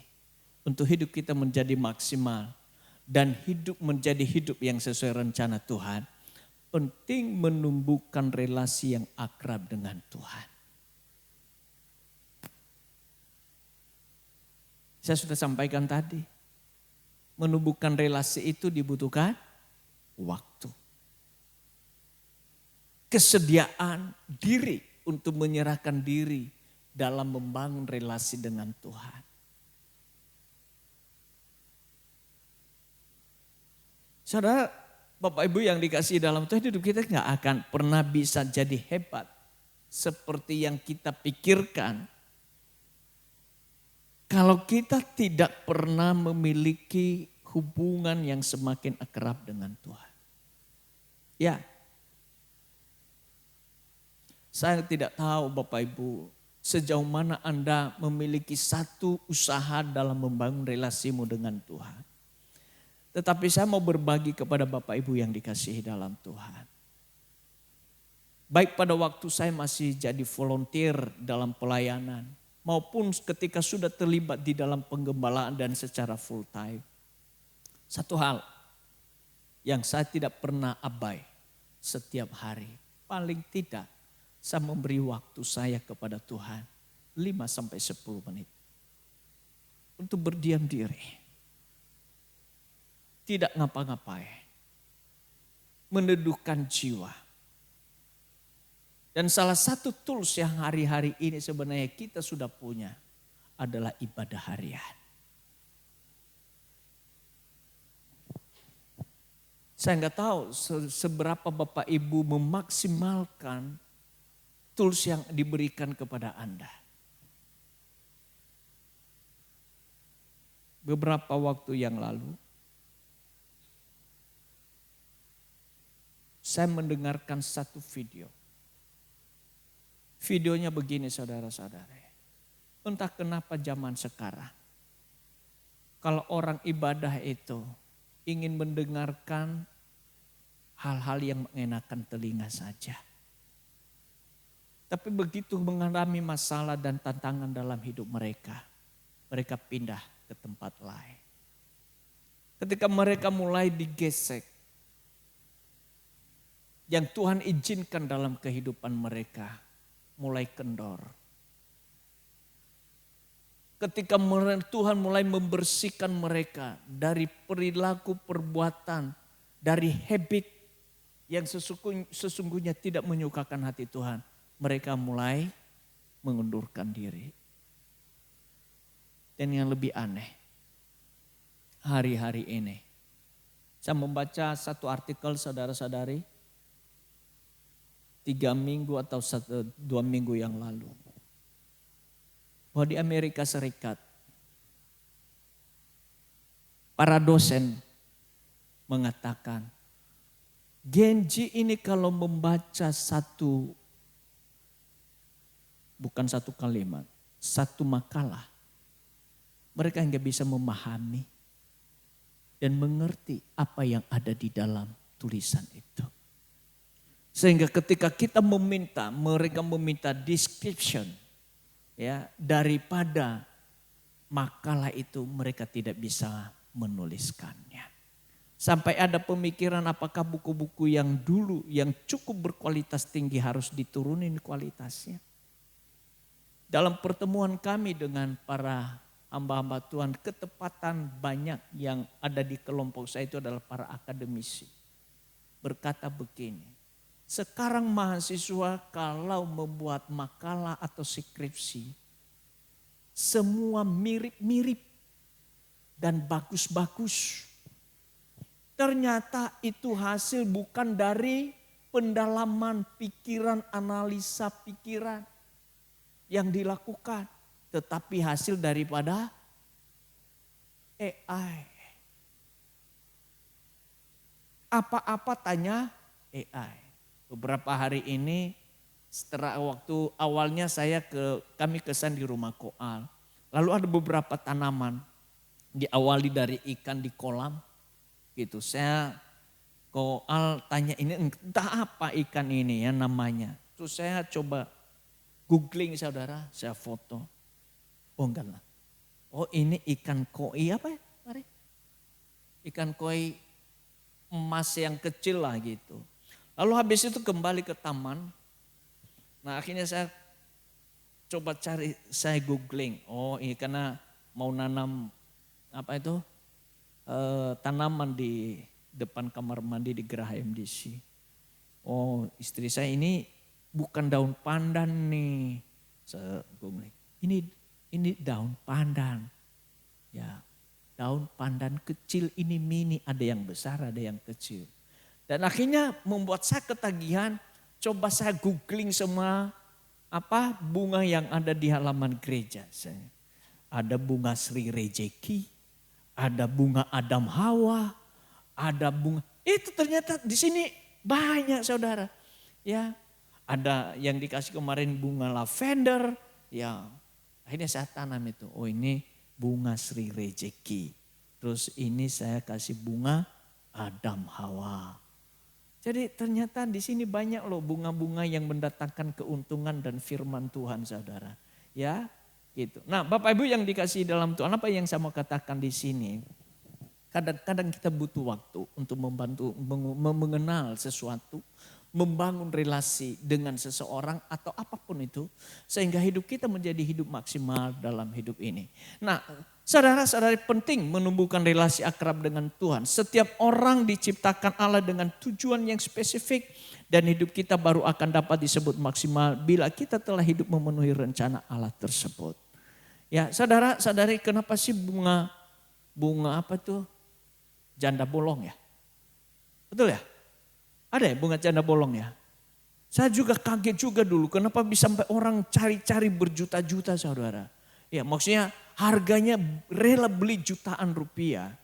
untuk hidup kita menjadi maksimal dan hidup menjadi hidup yang sesuai rencana Tuhan. Penting menumbuhkan relasi yang akrab dengan Tuhan. Saya sudah sampaikan tadi. Menumbuhkan relasi itu dibutuhkan waktu. Kesediaan diri untuk menyerahkan diri dalam membangun relasi dengan Tuhan. Saudara, Bapak Ibu yang dikasihi dalam Tuhan, hidup kita nggak akan pernah bisa jadi hebat seperti yang kita pikirkan kalau kita tidak pernah memiliki hubungan yang semakin akrab dengan Tuhan. Ya, saya tidak tahu Bapak Ibu sejauh mana Anda memiliki satu usaha dalam membangun relasimu dengan Tuhan. Tetapi saya mau berbagi kepada Bapak Ibu yang dikasihi dalam Tuhan. Baik pada waktu saya masih jadi volunteer dalam pelayanan, maupun ketika sudah terlibat di dalam penggembalaan dan secara full time. Satu hal yang saya tidak pernah abai setiap hari. Paling tidak saya memberi waktu saya kepada Tuhan 5-10 menit. Untuk berdiam diri. Tidak ngapa-ngapain. Meneduhkan jiwa. Dan salah satu tools yang hari-hari ini sebenarnya kita sudah punya adalah ibadah harian. Saya nggak tahu seberapa Bapak Ibu memaksimalkan tools yang diberikan kepada Anda. Beberapa waktu yang lalu, saya mendengarkan satu video. Videonya begini saudara-saudara. Entah kenapa zaman sekarang, kalau orang ibadah itu ingin mendengarkan hal-hal yang mengenakan telinga saja. Tapi begitu mengalami masalah dan tantangan dalam hidup mereka, mereka pindah ke tempat lain. Ketika mereka mulai digesek, yang Tuhan izinkan dalam kehidupan mereka mulai kendor. Ketika Tuhan mulai membersihkan mereka dari perilaku perbuatan, dari habit yang sesungguhnya tidak menyukakan hati Tuhan, mereka mulai mengundurkan diri. Dan yang lebih aneh, hari-hari ini, saya membaca satu artikel saudara-saudari, 3 minggu atau 2 minggu yang lalu. Bahwa di Amerika Serikat, para dosen mengatakan, Gen Z ini kalau membaca bukan satu kalimat, satu makalah, mereka nggak bisa memahami dan mengerti apa yang ada di dalam tulisan itu. Sehingga ketika kita mereka meminta description ya daripada makalah itu, mereka tidak bisa menuliskannya. Sampai ada pemikiran apakah buku-buku yang dulu yang cukup berkualitas tinggi harus diturunin kualitasnya. Dalam pertemuan kami dengan para hamba-hamba Tuhan, ketepatan banyak yang ada di kelompok saya itu adalah para akademisi. Berkata begini, sekarang mahasiswa kalau membuat makalah atau skripsi, semua mirip-mirip dan bagus-bagus. Ternyata itu hasil bukan dari pendalaman pikiran, analisa pikiran yang dilakukan, tetapi hasil daripada AI. Apa-apa tanya AI. Beberapa hari ini setelah waktu awalnya kami kesan di rumah Koal. Lalu ada beberapa tanaman diawali dari ikan di kolam gitu. Saya Koal tanya ini entah apa ikan ini ya namanya. Terus saya coba googling saudara, saya foto. Oh enggak lah. Oh ini ikan koi apa ya? Mari. Ikan koi emas yang kecil lah gitu. Lalu habis itu kembali ke taman. Nah akhirnya saya coba cari, saya googling. Oh ini karena mau nanam apa itu tanaman di depan kamar mandi di Geraha MDC. Oh istri saya ini bukan daun pandan nih. Saya googling. Ini daun pandan. Ya daun pandan kecil ini mini, ada yang besar ada yang kecil. Dan akhirnya membuat saya ketagihan, coba saya googling semua bunga yang ada di halaman gereja saya. Ada bunga Sri Rejeki, ada bunga Adam Hawa, ada bunga. Itu ternyata di sini banyak saudara. Ya, ada yang dikasih kemarin bunga lavender, ya. Akhirnya saya tanam itu. Oh ini bunga Sri Rejeki. Terus ini saya kasih bunga Adam Hawa. Jadi ternyata di sini banyak loh bunga-bunga yang mendatangkan keuntungan dan firman Tuhan saudara. Ya gitu. Nah Bapak Ibu yang dikasihi dalam Tuhan, apa yang saya mau katakan di sini. Kadang-kadang kita butuh waktu untuk membantu mengenal sesuatu. membangun relasi dengan seseorang atau apapun itu. Sehingga hidup kita menjadi hidup maksimal dalam hidup ini. Nah, saudara-saudari, penting menumbuhkan relasi akrab dengan Tuhan. Setiap orang diciptakan Allah dengan tujuan yang spesifik. Dan hidup kita baru akan dapat disebut maksimal bila kita telah hidup memenuhi rencana Allah tersebut. Ya, saudara-saudari, kenapa sih bunga apa tuh? Janda bolong ya? Betul ya? Ada ya bunga janda bolong ya? Saya juga kaget juga dulu kenapa bisa sampai orang cari-cari berjuta-juta saudara. Ya maksudnya harganya rela beli jutaan rupiah.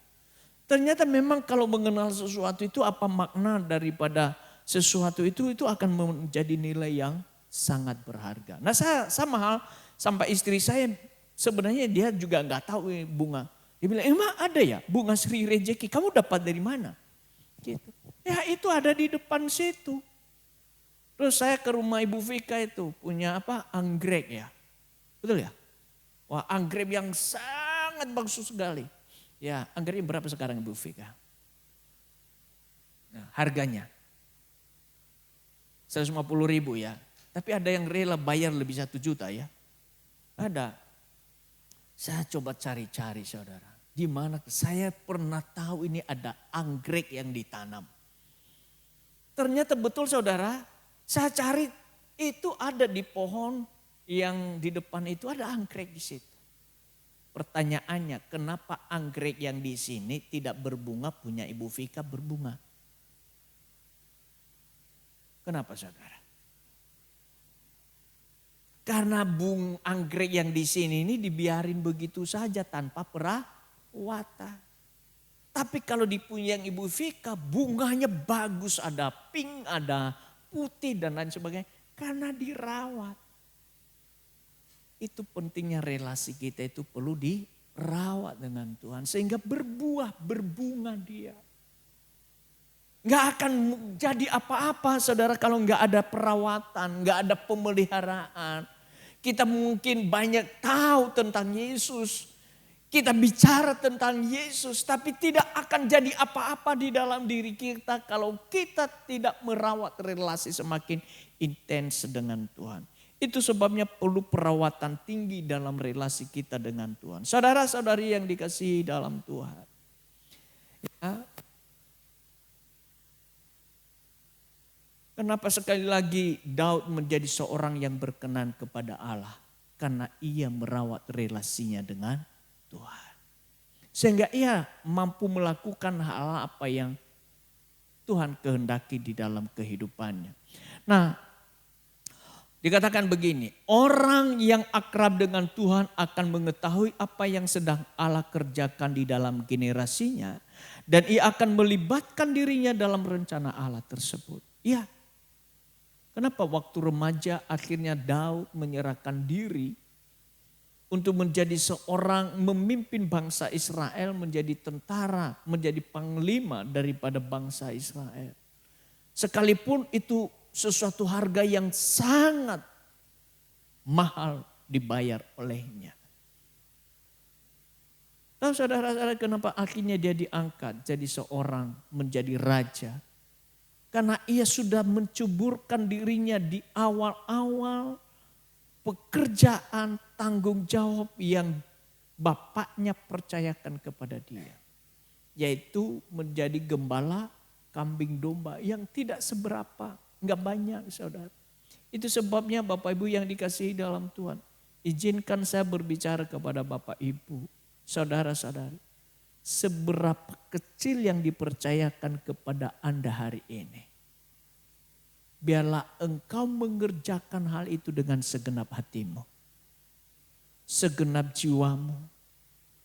Ternyata memang kalau mengenal sesuatu itu apa makna daripada sesuatu itu akan menjadi nilai yang sangat berharga. Nah saya sama hal sampai istri saya sebenarnya dia juga nggak tahu bunga. Dia bilang emang ada ya bunga Sri Rejeki, kamu dapat dari mana? Gitu. Ya itu ada di depan situ. Terus saya ke rumah Ibu Vika itu punya anggrek ya. Betul ya? Wah anggrek yang sangat bagus sekali. Ya anggrek berapa sekarang Ibu Vika? Nah, harganya 150.000 ya. Tapi ada yang rela bayar lebih 1 juta ya. Ada. Saya coba cari-cari saudara. Di mana saya pernah tahu ini ada anggrek yang ditanam. Ternyata betul saudara, saya cari itu ada di pohon yang di depan itu ada anggrek di situ. Pertanyaannya, kenapa anggrek yang di sini tidak berbunga punya Ibu Vika berbunga? Kenapa saudara? Karena anggrek yang di sini ini dibiarin begitu saja tanpa perawatan. Tapi kalau di punya yang Ibu Vika bunganya bagus, ada pink, ada putih dan lain sebagainya. Karena dirawat. Itu pentingnya relasi kita itu perlu dirawat dengan Tuhan. Sehingga berbuah, berbunga dia. Gak akan jadi apa-apa saudara kalau gak ada perawatan, gak ada pemeliharaan. Kita mungkin banyak tahu tentang Yesus. Kita bicara tentang Yesus tapi tidak akan jadi apa-apa di dalam diri kita kalau kita tidak merawat relasi semakin intens dengan Tuhan. Itu sebabnya perlu perawatan tinggi dalam relasi kita dengan Tuhan. Saudara-saudari yang dikasihi dalam Tuhan. Ya. Kenapa sekali lagi Daud menjadi seorang yang berkenan kepada Allah? Karena ia merawat relasinya dengan Tuhan. Sehingga ia mampu melakukan hal apa yang Tuhan kehendaki di dalam kehidupannya. Nah, dikatakan begini, orang yang akrab dengan Tuhan akan mengetahui apa yang sedang Allah kerjakan di dalam generasinya. Dan ia akan melibatkan dirinya dalam rencana Allah tersebut. Iya. Kenapa waktu remaja akhirnya Daud menyerahkan diri untuk menjadi seorang memimpin bangsa Israel, menjadi tentara, menjadi panglima daripada bangsa Israel. Sekalipun itu sesuatu harga yang sangat mahal dibayar olehnya. Tahu saudara-saudara kenapa akhirnya dia diangkat jadi seorang menjadi raja? Karena ia sudah mencuburkan dirinya di awal-awal pekerjaan tanggung jawab yang bapaknya percayakan kepada dia. Yaitu menjadi gembala kambing domba yang tidak seberapa, enggak banyak saudara. Itu sebabnya Bapak Ibu yang dikasihi dalam Tuhan. Izinkan saya berbicara kepada Bapak Ibu, saudara-saudari. Seberapa kecil yang dipercayakan kepada Anda hari ini. Biarlah engkau mengerjakan hal itu dengan segenap hatimu. Segenap jiwamu.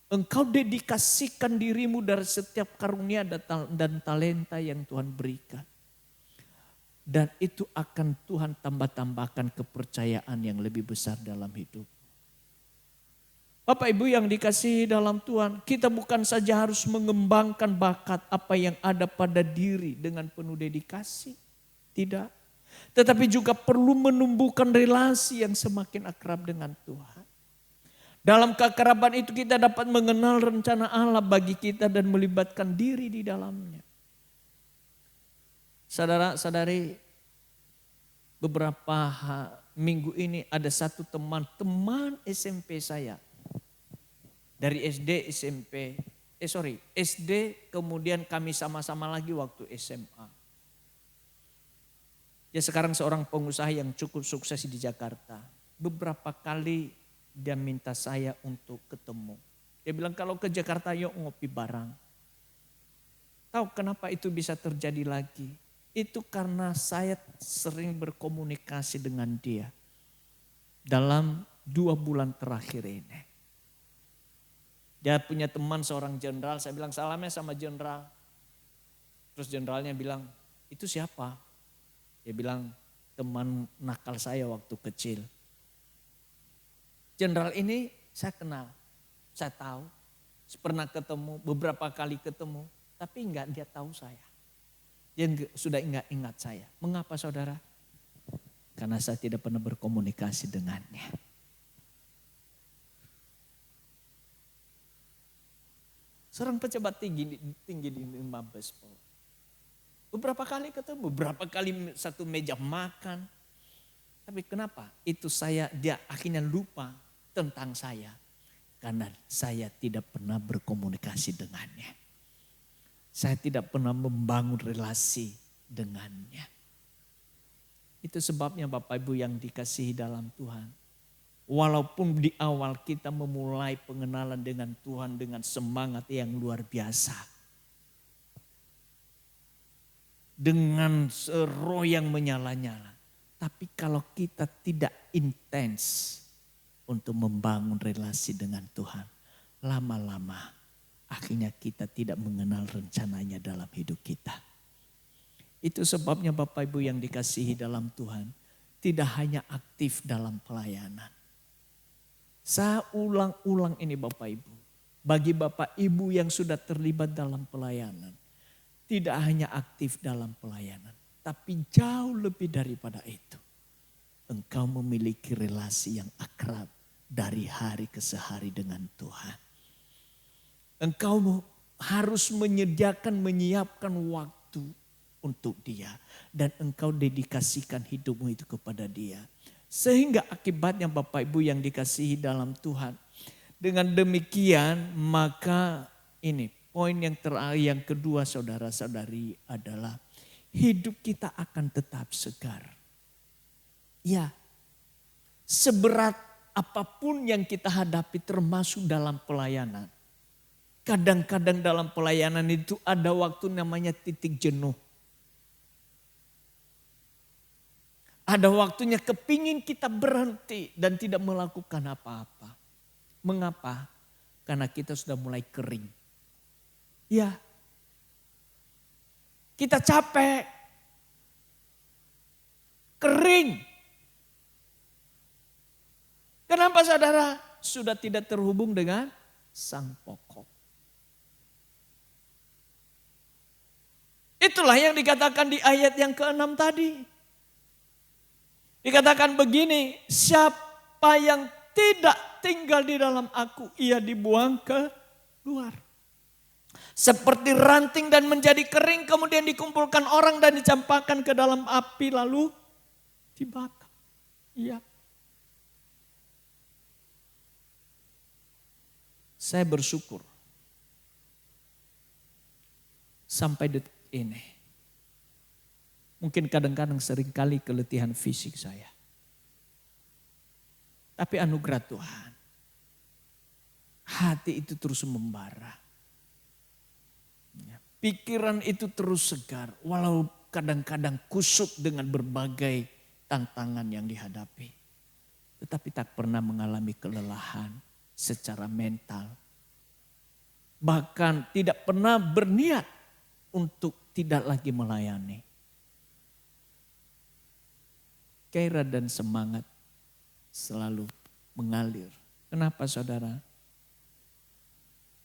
Engkau dedikasikan dirimu dari setiap karunia dan talenta yang Tuhan berikan. Dan itu akan Tuhan tambah-tambahkan kepercayaan yang lebih besar dalam hidup. Bapak Ibu yang dikasihi dalam Tuhan, kita bukan saja harus mengembangkan bakat apa yang ada pada diri dengan penuh dedikasi. Tidak. Tetapi juga perlu menumbuhkan relasi yang semakin akrab dengan Tuhan. Dalam keakraban itu kita dapat mengenal rencana Allah bagi kita dan melibatkan diri di dalamnya. Saudara-saudari, beberapa minggu ini ada satu teman SMP saya. Dari SD kemudian kami sama-sama lagi waktu SMA. Dia sekarang seorang pengusaha yang cukup sukses di Jakarta. Beberapa kali dia minta saya untuk ketemu. Dia bilang kalau ke Jakarta yuk ngopi bareng. Tahu kenapa itu bisa terjadi lagi? Itu karena saya sering berkomunikasi dengan dia. Dalam 2 bulan terakhir ini. Dia punya teman seorang jenderal, saya bilang salamnya sama jenderal. Terus jenderalnya bilang, itu siapa? Dia bilang, teman nakal saya waktu kecil. Jenderal ini saya kenal, saya tahu. Pernah ketemu, beberapa kali ketemu. Tapi enggak dia tahu saya. Dia sudah enggak ingat saya. Mengapa saudara? Karena saya tidak pernah berkomunikasi dengannya. Seorang pejabat tinggi di Mabes Polri. Beberapa kali ketemu, beberapa kali satu meja makan. Tapi kenapa? Itu dia akhirnya lupa tentang saya. Karena saya tidak pernah berkomunikasi dengannya. Saya tidak pernah membangun relasi dengannya. Itu sebabnya Bapak Ibu yang dikasihi dalam Tuhan. Walaupun di awal kita memulai pengenalan dengan Tuhan dengan semangat yang luar biasa. Dengan roh yang menyala-nyala. Tapi kalau kita tidak intens untuk membangun relasi dengan Tuhan. Lama-lama akhirnya kita tidak mengenal rencananya dalam hidup kita. Itu sebabnya Bapak Ibu yang dikasihi dalam Tuhan. Tidak hanya aktif dalam pelayanan. Saya ulang-ulang ini Bapak Ibu. Bagi Bapak Ibu yang sudah terlibat dalam pelayanan. Tidak hanya aktif dalam pelayanan. Tapi jauh lebih daripada itu. Engkau memiliki relasi yang akrab dari hari ke sehari dengan Tuhan. Engkau harus menyiapkan waktu untuk dia. Dan engkau dedikasikan hidupmu itu kepada dia. Sehingga akibatnya Bapak Ibu yang dikasihi dalam Tuhan. Dengan demikian maka ini poin yang yang kedua saudara-saudari adalah hidup kita akan tetap segar. Ya, seberat apapun yang kita hadapi termasuk dalam pelayanan. Kadang-kadang dalam pelayanan itu ada waktu namanya titik jenuh. Ada waktunya kepingin kita berhenti dan tidak melakukan apa-apa. Mengapa? Karena kita sudah mulai kering. Ya, kita capek, kering. Kenapa saudara? Sudah tidak terhubung dengan sang pokok. Itulah yang dikatakan di ayat yang ke-6 tadi. Dikatakan begini, siapa yang tidak tinggal di dalam aku, ia dibuang ke luar. Seperti ranting dan menjadi kering, kemudian dikumpulkan orang dan dicampakkan ke dalam api lalu dibakar. Iya. Saya bersyukur sampai detik ini. Mungkin kadang-kadang seringkali keletihan fisik saya. Tapi anugerah Tuhan. Hati itu terus membara. Pikiran itu terus segar. Walau kadang-kadang kusut dengan berbagai tantangan yang dihadapi. Tetapi tak pernah mengalami kelelahan secara mental. Bahkan tidak pernah berniat untuk tidak lagi melayani. Gairah dan semangat selalu mengalir. Kenapa saudara?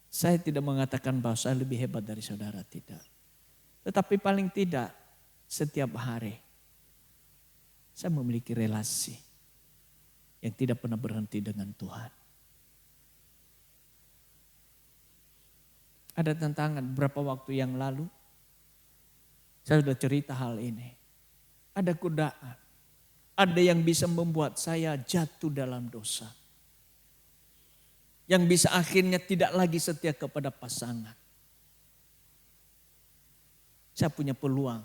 Saya tidak mengatakan bahwa saya lebih hebat dari saudara, tidak. Tetapi paling tidak setiap hari saya memiliki relasi yang tidak pernah berhenti dengan Tuhan. Ada tantangan beberapa waktu yang lalu, saya sudah cerita hal ini. Ada godaan. Ada yang bisa membuat saya jatuh dalam dosa. Yang bisa akhirnya tidak lagi setia kepada pasangan. Saya punya peluang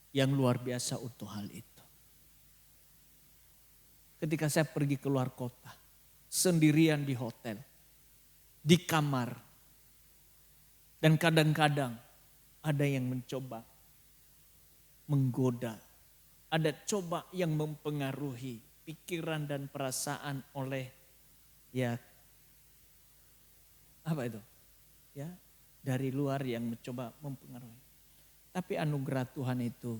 yang luar biasa untuk hal itu. Ketika saya pergi keluar kota, sendirian di hotel, di kamar. Dan kadang-kadang ada yang mencoba menggoda. Ada coba yang mempengaruhi pikiran dan perasaan oleh apa itu? Ya, dari luar yang mencoba mempengaruhi. Tapi anugerah Tuhan itu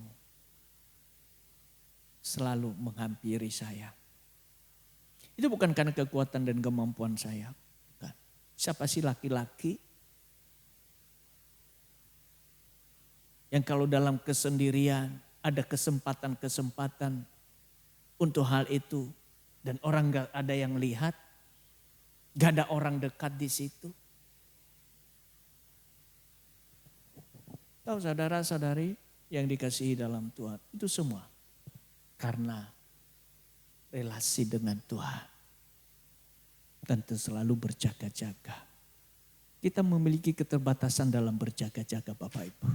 selalu menghampiri saya. Itu bukan karena kekuatan dan kemampuan saya. Bukan. Siapa sih laki-laki yang kalau dalam kesendirian ada kesempatan-kesempatan untuk hal itu dan orang gak ada yang lihat, gak ada orang dekat di situ. Tahu saudara-saudari yang dikasihi dalam Tuhan, itu semua karena relasi dengan Tuhan. Tentu selalu berjaga-jaga. Kita memiliki keterbatasan dalam berjaga-jaga Bapak Ibu.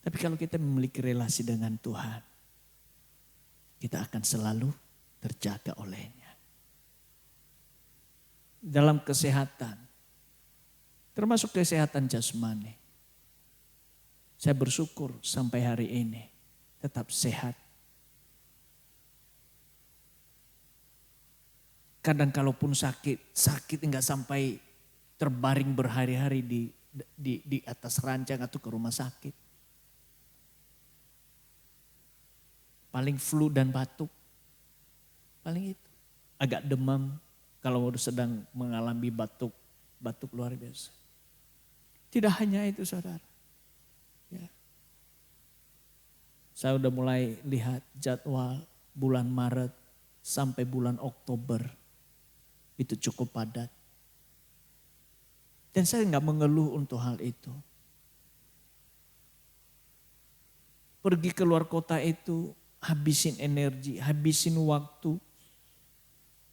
Tapi kalau kita memiliki relasi dengan Tuhan, kita akan selalu terjaga olehnya. Dalam kesehatan, termasuk kesehatan jasmani, saya bersyukur sampai hari ini tetap sehat. Kadang kalaupun sakit enggak sampai terbaring berhari-hari di atas ranjang atau ke rumah sakit. Paling flu dan batuk. Paling itu. Agak demam kalau sedang mengalami batuk luar biasa. Tidak hanya itu saudara. Ya. Saya udah mulai lihat jadwal bulan Maret sampai bulan Oktober. Itu cukup padat. Dan saya nggak mengeluh untuk hal itu. Pergi keluar kota itu habisin energi, habisin waktu,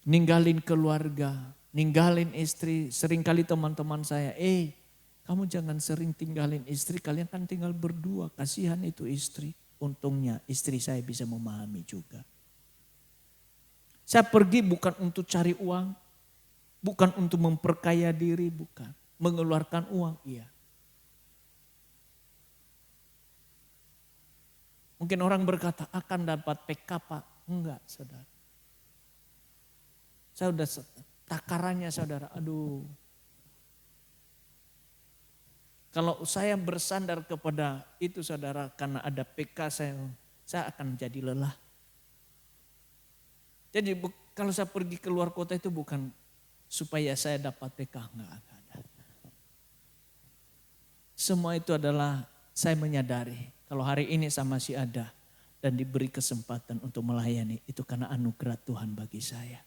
ninggalin keluarga, ninggalin istri. Seringkali teman-teman saya, kamu jangan sering tinggalin istri, kalian kan tinggal berdua, kasihan itu istri. Untungnya istri saya bisa memahami juga. Saya pergi bukan untuk cari uang, bukan untuk memperkaya diri, bukan. Mengeluarkan uang, iya. Mungkin orang berkata akan dapat PK Pak. Enggak saudara. Saya udah takarannya saudara, aduh. Kalau saya bersandar kepada itu saudara karena ada PK saya akan jadi lelah. Jadi kalau saya pergi keluar kota itu bukan supaya saya dapat PK, enggak ada. Semua itu adalah saya menyadari. Kalau hari ini saya masih ada dan diberi kesempatan untuk melayani, itu karena anugerah Tuhan bagi saya.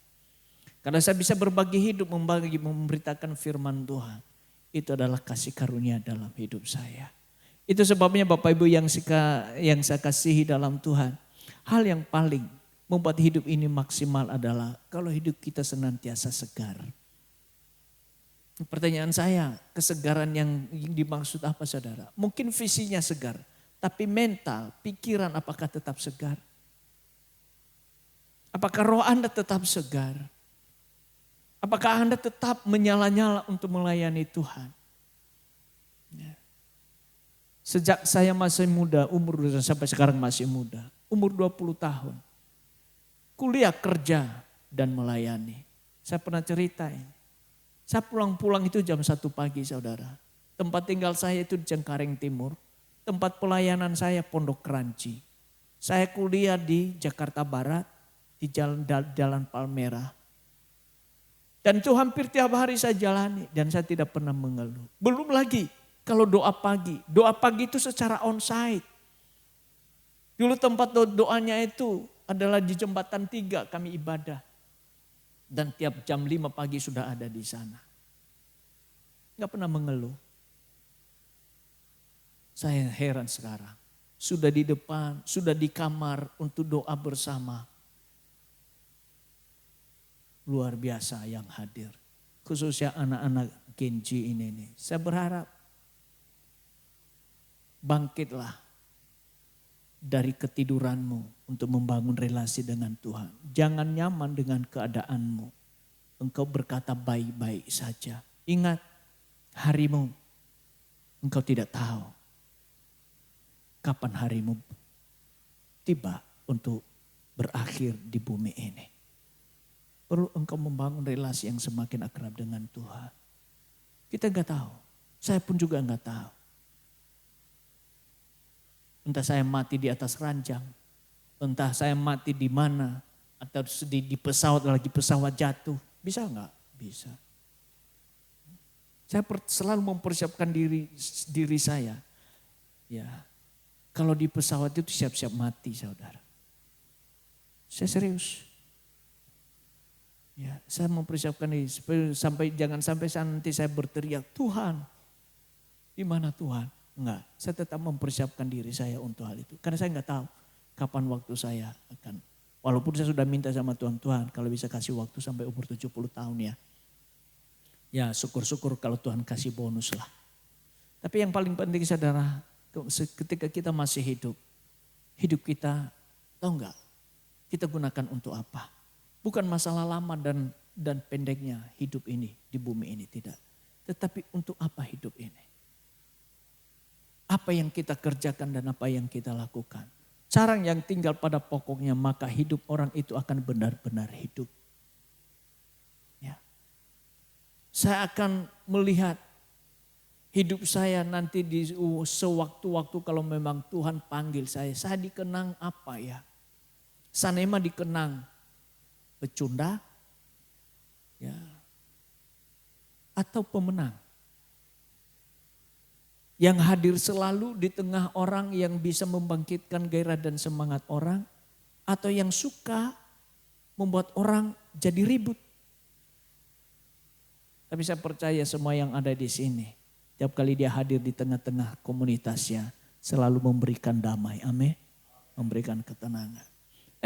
Karena saya bisa berbagi hidup, memberitakan firman Tuhan. Itu adalah kasih karunia dalam hidup saya. Itu sebabnya Bapak Ibu yang saya kasihi dalam Tuhan. Hal yang paling membuat hidup ini maksimal adalah kalau hidup kita senantiasa segar. Pertanyaan saya, kesegaran yang dimaksud apa saudara? Mungkin visinya segar. Tapi mental, pikiran apakah tetap segar? Apakah roh Anda tetap segar? Apakah Anda tetap menyala-nyala untuk melayani Tuhan? Ya. Sejak saya masih muda, umur sampai sekarang masih muda. Umur 20 tahun. Kuliah, kerja, dan melayani. Saya pernah ceritain. Saya pulang-pulang itu jam 1 pagi saudara. Tempat tinggal saya itu di Cengkareng Timur. Tempat pelayanan saya Pondok Keranci. Saya kuliah di Jakarta Barat, di Jalan Palmerah. Dan itu hampir tiap hari saya jalani dan saya tidak pernah mengeluh. Belum lagi kalau doa pagi itu secara onsite. Dulu tempat doanya itu adalah di Jembatan 3 kami ibadah. Dan tiap jam 5 pagi sudah ada di sana. Gak pernah mengeluh. Saya heran sekarang. Sudah di depan, sudah di kamar untuk doa bersama. luar biasa yang hadir. Khususnya anak-anak Gen Z ini nih. Saya berharap bangkitlah dari ketiduranmu untuk membangun relasi dengan Tuhan. Jangan nyaman dengan keadaanmu. Engkau berkata baik-baik saja. Ingat harimu, engkau tidak tahu kapan harimu tiba untuk berakhir di bumi ini. Perlu engkau membangun relasi yang semakin akrab dengan Tuhan. Kita nggak tahu, saya pun juga nggak tahu. Entah saya mati di atas ranjang, entah saya mati di mana, atau di pesawat lagi pesawat jatuh. Bisa nggak? Bisa. Saya selalu mempersiapkan diri saya. Ya, kalau di pesawat itu siap-siap mati, saudara. Saya serius. Ya, saya mempersiapkan diri jangan sampai nanti saya berteriak, Tuhan, di mana Tuhan? Enggak, saya tetap mempersiapkan diri saya untuk hal itu. Karena saya nggak tahu kapan waktu saya akan. Walaupun saya sudah minta sama Tuhan, kalau bisa kasih waktu sampai umur 70 tahun ya. Ya syukur-syukur kalau Tuhan kasih bonus lah. Tapi yang paling penting saudara, ketika kita masih hidup kita, tahu nggak? Kita gunakan untuk apa? Bukan masalah lama dan pendeknya hidup ini di bumi ini, tidak. Tetapi untuk apa hidup ini? Apa yang kita kerjakan dan apa yang kita lakukan. Carang yang tinggal pada pokoknya, maka hidup orang itu akan benar-benar hidup. Ya. Saya akan melihat hidup saya nanti di sewaktu-waktu kalau memang Tuhan panggil saya dikenang apa ya? Sanema dikenang pecunda, ya, atau pemenang. Yang hadir selalu di tengah orang yang bisa membangkitkan gairah dan semangat orang. Atau yang suka membuat orang jadi ribut. Tapi saya percaya semua yang ada di sini. Tiap kali dia hadir di tengah-tengah komunitasnya. Selalu memberikan damai. Amin. Memberikan ketenangan.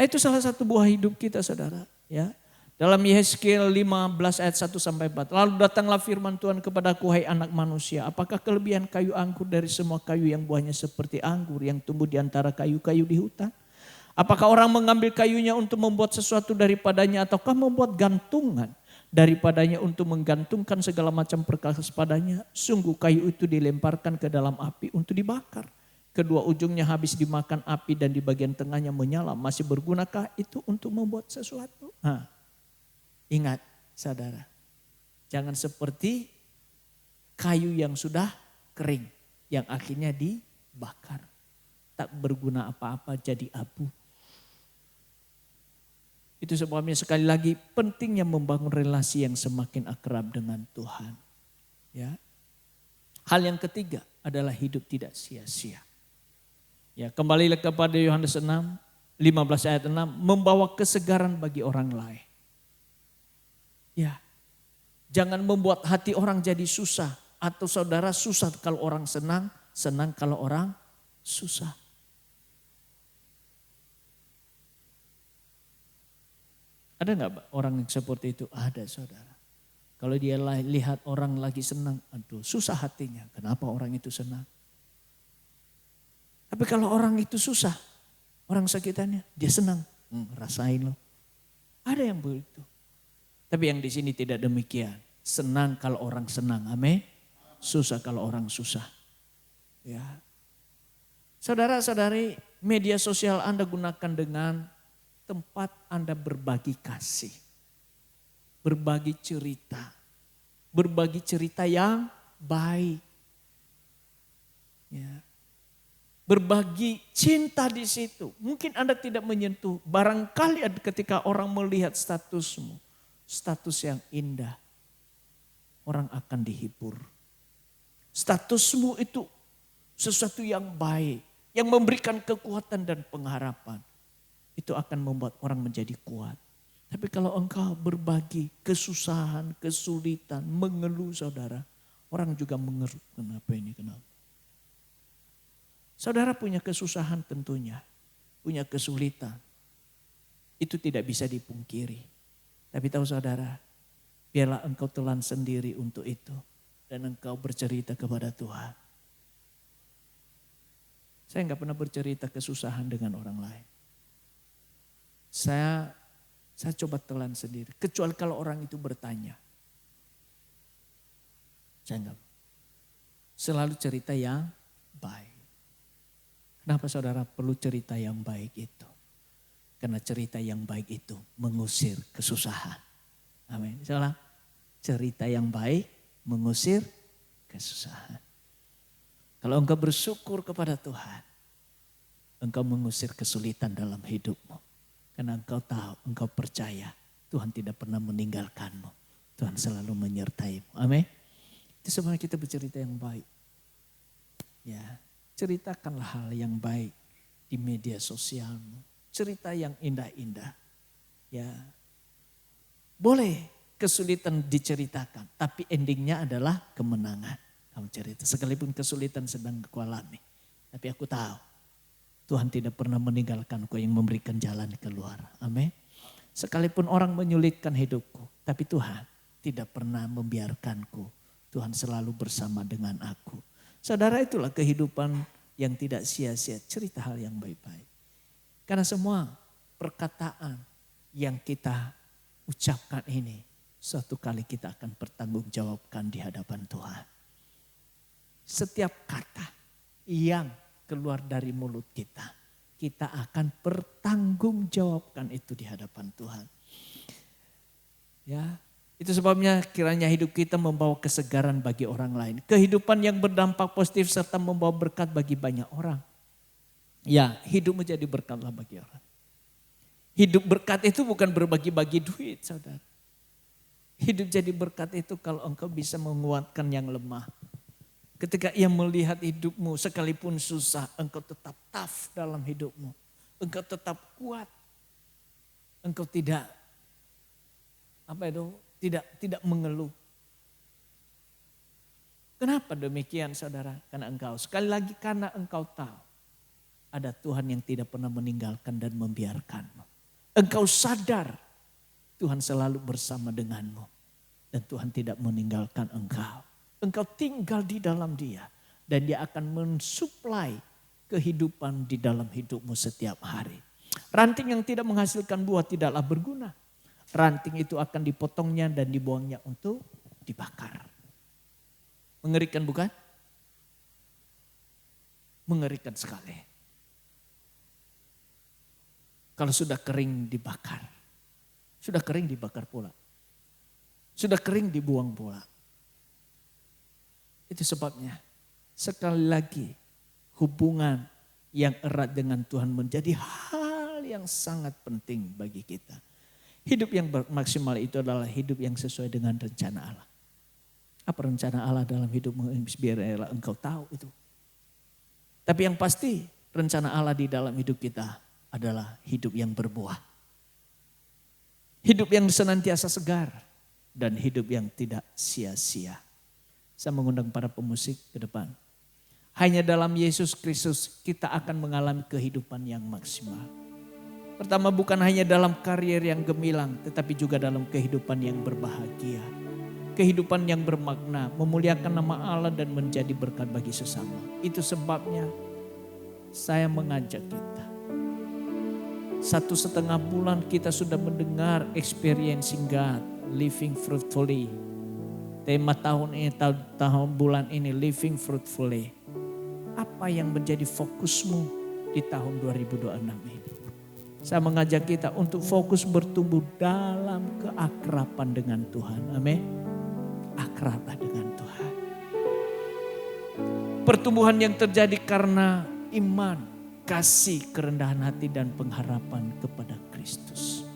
Nah, itu salah satu buah hidup kita saudara. Ya. Dalam Yehezkiel 15 ayat 1-4. Lalu datanglah firman Tuhan kepadaku, hai anak manusia. Apakah kelebihan kayu anggur dari semua kayu yang buahnya seperti anggur yang tumbuh di antara kayu-kayu di hutan? Apakah orang mengambil kayunya untuk membuat sesuatu daripadanya ataukah membuat gantungan daripadanya untuk menggantungkan segala macam perkasa padanya? Sungguh kayu itu dilemparkan ke dalam api untuk dibakar. Kedua ujungnya habis dimakan api dan di bagian tengahnya menyala. Masih bergunakah itu untuk membuat sesuatu? Ingat saudara, jangan seperti kayu yang sudah kering, yang akhirnya dibakar. Tak berguna apa-apa jadi abu. Itu sebabnya sekali lagi pentingnya membangun relasi yang semakin akrab dengan Tuhan. Ya. Hal yang ketiga adalah hidup tidak sia-sia. Ya, kembali kepada Yohanes 6, 15 ayat 6, membawa kesegaran bagi orang lain. Ya, jangan membuat hati orang jadi susah. Atau saudara susah kalau orang senang, senang kalau orang susah. Ada gak orang yang seperti itu? Ada saudara. Kalau dia lihat orang lagi senang, aduh susah hatinya. Kenapa orang itu senang? Tapi kalau orang itu susah, orang sekitarnya, dia senang. Rasain loh. Ada yang begitu. Tapi yang di sini tidak demikian. Senang kalau orang senang, amin. Susah kalau orang susah. Ya. Saudara-saudari, media sosial Anda gunakan dengan tempat Anda berbagi kasih. Berbagi cerita. Berbagi cerita yang baik. Ya. Berbagi cinta di situ. Mungkin Anda tidak menyentuh. Barangkali ketika orang melihat statusmu. Status yang indah, orang akan dihibur. Statusmu itu sesuatu yang baik, yang memberikan kekuatan dan pengharapan. Itu akan membuat orang menjadi kuat. Tapi kalau engkau berbagi kesusahan, kesulitan, mengeluh saudara, orang juga mengeluh. Kenapa ini, kenapa? Saudara punya kesusahan tentunya, punya kesulitan. Itu tidak bisa dipungkiri. Tapi tahu saudara, biarlah engkau telan sendiri untuk itu. Dan engkau bercerita kepada Tuhan. Saya nggak pernah bercerita kesusahan dengan orang lain. Saya coba telan sendiri. Kecuali kalau orang itu bertanya. Saya nggak. Selalu cerita yang baik. Kenapa saudara perlu cerita yang baik itu? Karena cerita yang baik itu mengusir kesusahan. Amin. Salah. Cerita yang baik mengusir kesusahan. Kalau engkau bersyukur kepada Tuhan, engkau mengusir kesulitan dalam hidupmu. Karena engkau tahu, engkau percaya Tuhan tidak pernah meninggalkanmu. Tuhan selalu menyertaimu. Amin. Itu sebenarnya kita bercerita yang baik. Ya, ceritakanlah hal yang baik di media sosialmu. Cerita yang indah-indah. Ya, boleh kesulitan diceritakan, tapi endingnya adalah kemenangan. Kamu cerita, sekalipun kesulitan sedang kau alami. Tapi aku tahu, Tuhan tidak pernah meninggalkanku yang memberikan jalan keluar. Amin. Sekalipun orang menyulitkan hidupku, tapi Tuhan tidak pernah membiarkanku. Tuhan selalu bersama dengan aku. Saudara, itulah kehidupan yang tidak sia-sia. Cerita hal yang baik-baik. Karena semua perkataan yang kita ucapkan ini, suatu kali kita akan bertanggungjawabkan di hadapan Tuhan. Setiap kata yang keluar dari mulut kita, kita akan bertanggungjawabkan itu di hadapan Tuhan. Ya, itu sebabnya kiranya hidup kita membawa kesegaran bagi orang lain. Kehidupan yang berdampak positif serta membawa berkat bagi banyak orang. Ya, hidup menjadi berkatlah bagi orang. Hidup berkat itu bukan berbagi-bagi duit, saudara. Hidup jadi berkat itu kalau engkau bisa menguatkan yang lemah. Ketika ia melihat hidupmu sekalipun susah, engkau tetap tough dalam hidupmu. Engkau tetap kuat. Engkau tidak tidak mengeluh. Kenapa demikian, saudara? Karena engkau, sekali lagi karena engkau tahu ada Tuhan yang tidak pernah meninggalkan dan membiarkanmu. Engkau sadar Tuhan selalu bersama denganmu dan Tuhan tidak meninggalkan engkau. Engkau tinggal di dalam Dia dan Dia akan mensuplai kehidupan di dalam hidupmu setiap hari. Ranting yang tidak menghasilkan buah tidaklah berguna. Ranting itu akan dipotongnya dan dibuangnya untuk dibakar. Mengerikan bukan? Mengerikan sekali. Kalau sudah kering dibakar. Sudah kering dibakar pula. Sudah kering dibuang pula. Itu sebabnya sekali lagi hubungan yang erat dengan Tuhan menjadi hal yang sangat penting bagi kita. Hidup yang maksimal itu adalah hidup yang sesuai dengan rencana Allah. Apa rencana Allah dalam hidupmu? Biarlah engkau tahu itu. Tapi yang pasti rencana Allah di dalam hidup kita adalah hidup yang berbuah. Hidup yang senantiasa segar dan hidup yang tidak sia-sia. Saya mengundang para pemusik ke depan. Hanya dalam Yesus Kristus kita akan mengalami kehidupan yang maksimal. Pertama, bukan hanya dalam karier yang gemilang, tetapi juga dalam kehidupan yang berbahagia. Kehidupan yang bermakna, memuliakan nama Allah dan menjadi berkat bagi sesama. Itu sebabnya saya mengajak kita. 1,5 bulan kita sudah mendengar experiencing God, living fruitfully. Tema tahun ini, bulan ini, living fruitfully. Apa yang menjadi fokusmu di tahun 2026 ini? Saya mengajak kita untuk fokus bertumbuh dalam keakraban dengan Tuhan. Amin. Akrablah dengan Tuhan. Pertumbuhan yang terjadi karena iman, kasih, kerendahan hati dan pengharapan kepada Kristus.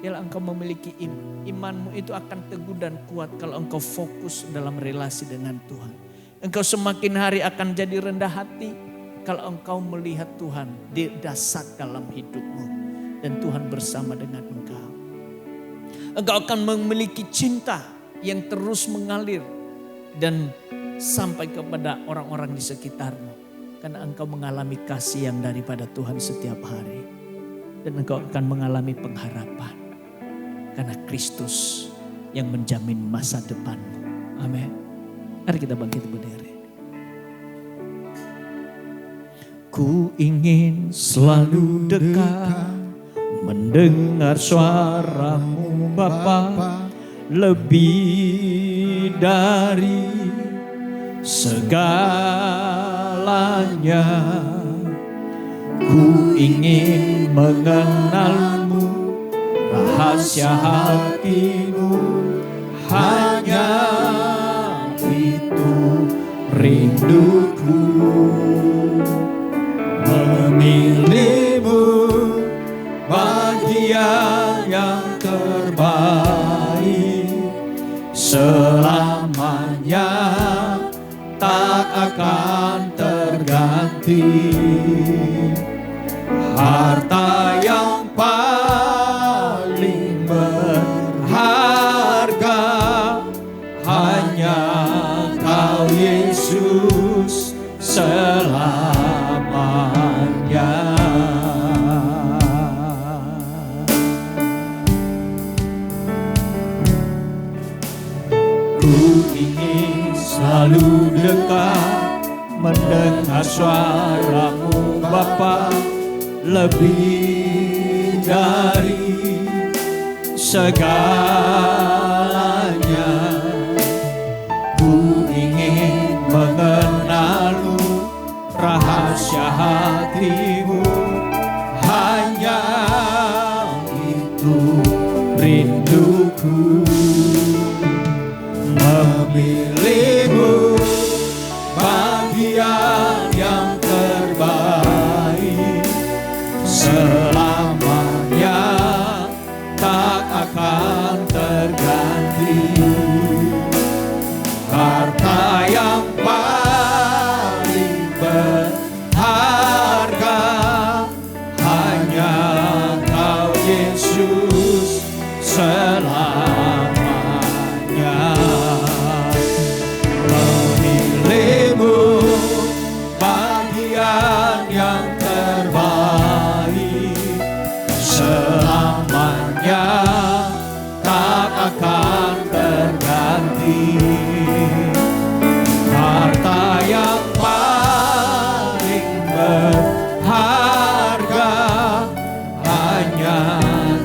Bila engkau memiliki iman, imanmu itu akan teguh dan kuat kalau engkau fokus dalam relasi dengan Tuhan. Engkau semakin hari akan jadi rendah hati kalau engkau melihat Tuhan di dasar dalam hidupmu. Dan Tuhan bersama dengan engkau. Engkau akan memiliki cinta yang terus mengalir dan sampai kepada orang-orang di sekitarmu. Karena engkau mengalami kasih yang daripada Tuhan setiap hari. Dan engkau akan mengalami pengharapan. Karena Kristus yang menjamin masa depanmu. Amin. Mari kita bangkit berdiri. Ku ingin selalu dekat, mendengar suaramu Bapa, lebih dari segalanya. Ku ingin mengenalmu, rahasia hatimu, hanya itu rinduku. Memilihmu bagian yang terbaik, selamanya tak akan terganti. Harta yang paling berharga hanya Kau Yesus selamanya. Ku ingin selalu dekat, mendengar suaramu Bapa, lebih dari segalanya. Ku ingin mengenalmu, rahasia hatimu, hanya itu rinduku. Memilihmu bagian yang terbaik, selamanya tak akan terganti. Harta yang paling berharga hanya Kau Yesus selamanya. Memilihmu bagian yang terbaik, selamanya tak akan terganti. Harta yang paling berharga hanya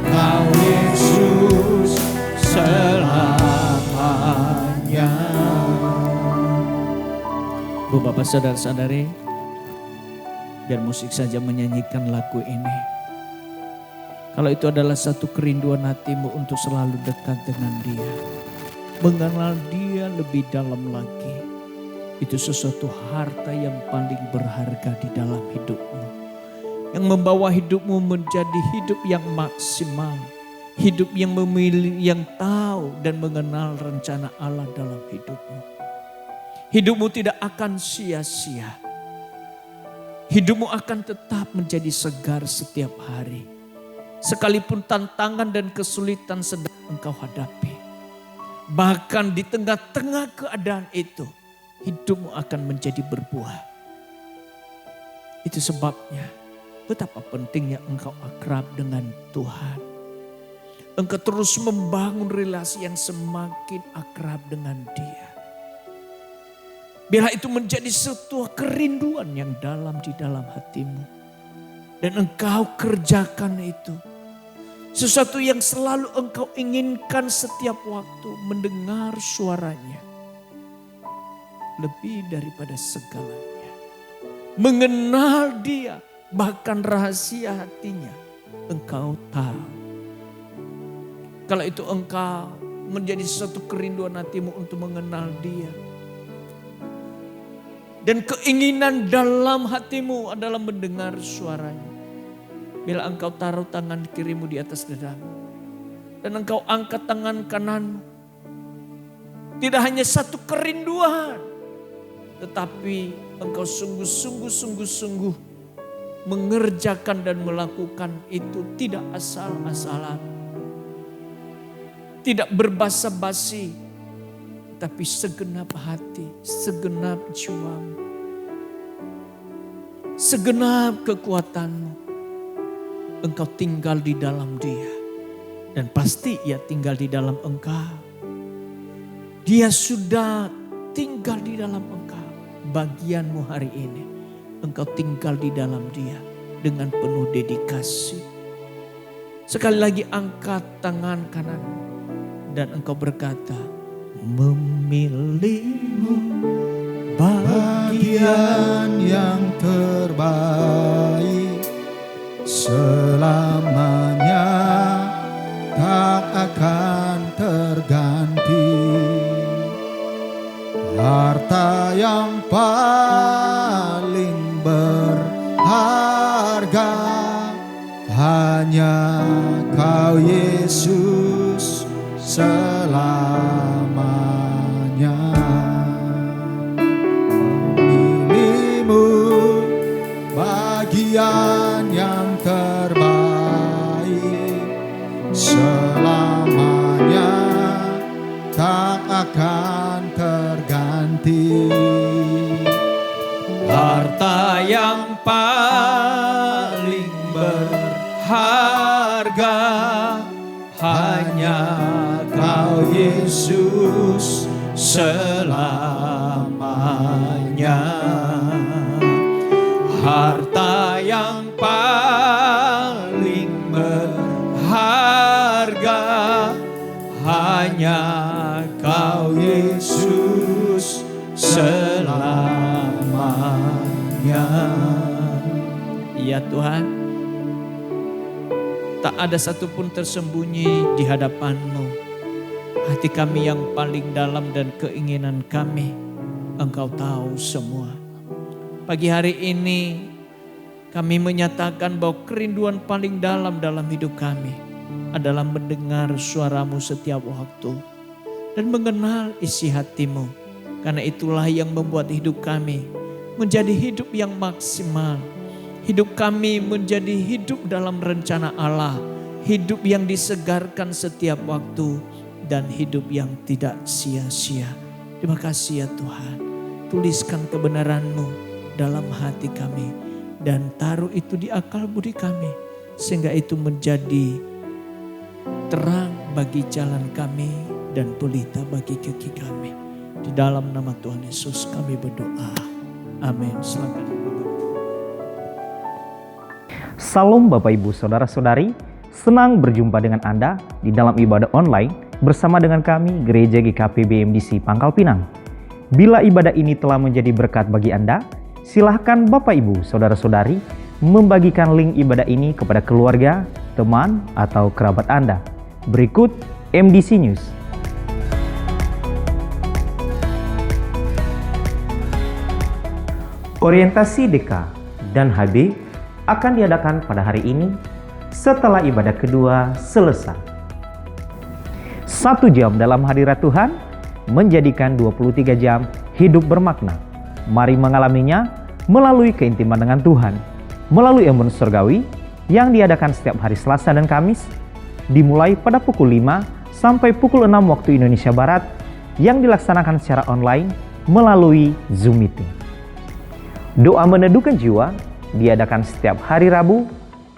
Kau Yesus selamanya. Bu, Bapak, saudara-saudari, biar musik saja menyanyikan lagu ini. Kalau itu adalah satu kerinduan hatimu untuk selalu dekat dengan Dia, mengenal Dia lebih dalam lagi, itu sesuatu harta yang paling berharga di dalam hidupmu, yang membawa hidupmu menjadi hidup yang maksimal, hidup yang memilih, yang tahu dan mengenal rencana Allah dalam hidupmu. Hidupmu tidak akan sia-sia. Hidupmu akan tetap menjadi segar setiap hari. Sekalipun tantangan dan kesulitan sedang engkau hadapi. Bahkan di tengah-tengah keadaan itu, hidupmu akan menjadi berbuah. Itu sebabnya betapa pentingnya engkau akrab dengan Tuhan. Engkau terus membangun relasi yang semakin akrab dengan Dia. Biarlah itu menjadi sebuah kerinduan yang dalam di dalam hatimu. Dan engkau kerjakan itu. Sesuatu yang selalu engkau inginkan setiap waktu, mendengar suaranya. Lebih daripada segalanya. Mengenal Dia, bahkan rahasia hatinya, engkau tahu. Kalau itu engkau menjadi sesuatu kerinduan hatimu untuk mengenal Dia. Dan keinginan dalam hatimu adalah mendengar suaranya. Bila engkau taruh tangan kirimu di atas dadamu. Dan engkau angkat tangan kananmu. Tidak hanya satu kerinduan. Tetapi engkau sungguh-sungguh mengerjakan dan melakukan itu tidak asal-asalan. Tidak berbasa-basi. Tapi segenap hati, segenap jiwamu, segenap kekuatanmu, engkau tinggal di dalam Dia. Dan pasti ia tinggal di dalam Engkau. Dia sudah tinggal di dalam Engkau. Bagianmu hari ini, Engkau tinggal di dalam Dia dengan penuh dedikasi. Sekali lagi angkat tangan kanan dan Engkau berkata, memilihmu bagian yang terbaik, selamanya tak akan terganti. Harta yang paling berharga hanya Kau Yesus selamanya. Memilihmu bagian yang terbaik, selamanya tak akan terganti. harta yang paling berharga hanya Kau Yesus selamanya. Harta yang paling berharga hanya Kau Yesus selamanya. Ya Tuhan, tak ada satupun tersembunyi di hadapan-Mu. Hati kami yang paling dalam dan keinginan kami, Engkau tahu semua. Pagi hari ini kami menyatakan bahwa kerinduan paling dalam hidup kami adalah mendengar suara-Mu setiap waktu dan mengenal isi hati-Mu. Karena itulah yang membuat hidup kami menjadi hidup yang maksimal. Hidup kami menjadi hidup dalam rencana Allah. Hidup yang disegarkan setiap waktu dan hidup yang tidak sia-sia. Terima kasih ya Tuhan. Tuliskan kebenaran-Mu dalam hati kami dan taruh itu di akal budi kami sehingga itu menjadi terang bagi jalan kami dan pelita bagi kaki kami. Di dalam nama Tuhan Yesus kami berdoa. Amin. Silakan. Salam Bapak Ibu Saudara-saudari, senang berjumpa dengan Anda di dalam ibadah online bersama dengan kami Gereja GKP BMDC Pangkal Pinang. Bila ibadah ini telah menjadi berkat bagi Anda, silahkan Bapak Ibu Saudara-saudari membagikan link ibadah ini kepada keluarga, teman, atau kerabat Anda. Berikut MDC News. Orientasi DK dan HB akan diadakan pada hari ini setelah ibadah kedua selesai. 1 jam dalam hadirat Tuhan menjadikan 23 jam hidup bermakna. Mari mengalaminya melalui keintiman dengan Tuhan, melalui embun surgawi yang diadakan setiap hari Selasa dan Kamis, dimulai pada pukul 5 sampai pukul 6 waktu Indonesia Barat, yang dilaksanakan secara online melalui Zoom Meeting. Doa meneduhkan jiwa diadakan setiap hari Rabu,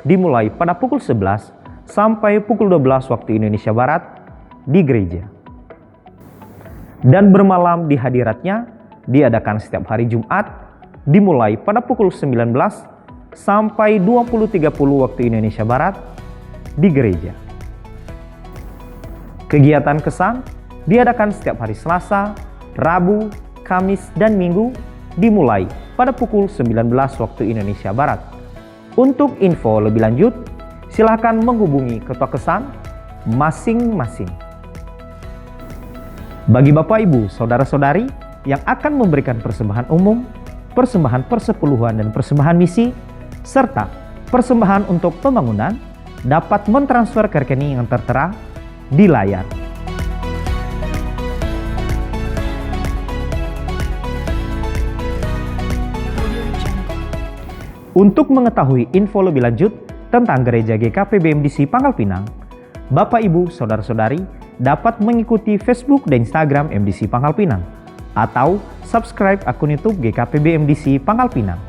dimulai pada pukul 11 sampai pukul 12 waktu Indonesia Barat di gereja. Dan bermalam di hadiratnya diadakan setiap hari Jumat, dimulai pada pukul 19 sampai 20.30 waktu Indonesia Barat di gereja. Kegiatan kesan diadakan setiap hari Selasa, Rabu, Kamis, dan Minggu, dimulai pada pukul 19 waktu Indonesia Barat. Untuk info lebih lanjut, silakan menghubungi ketua kesan masing-masing. Bagi Bapak Ibu, Saudara-saudari yang akan memberikan persembahan umum, persembahan persepuluhan dan persembahan misi, serta persembahan untuk pembangunan, dapat mentransfer ke rekening yang tertera di layar. Untuk mengetahui info lebih lanjut tentang Gereja GKP BMDC Pangkal Pinang, Bapak Ibu Saudara-saudari dapat mengikuti Facebook dan Instagram MDC Pangkal Pinang atau subscribe akun YouTube GKP BMDC Pangkal Pinang.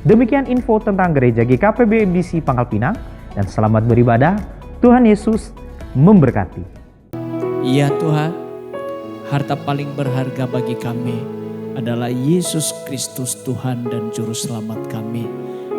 Demikian info tentang Gereja GKP BMDC Pangkal Pinang dan selamat beribadah. Tuhan Yesus memberkati. Ya Tuhan, harta paling berharga bagi kami adalah Yesus Kristus Tuhan dan Juru Selamat kami.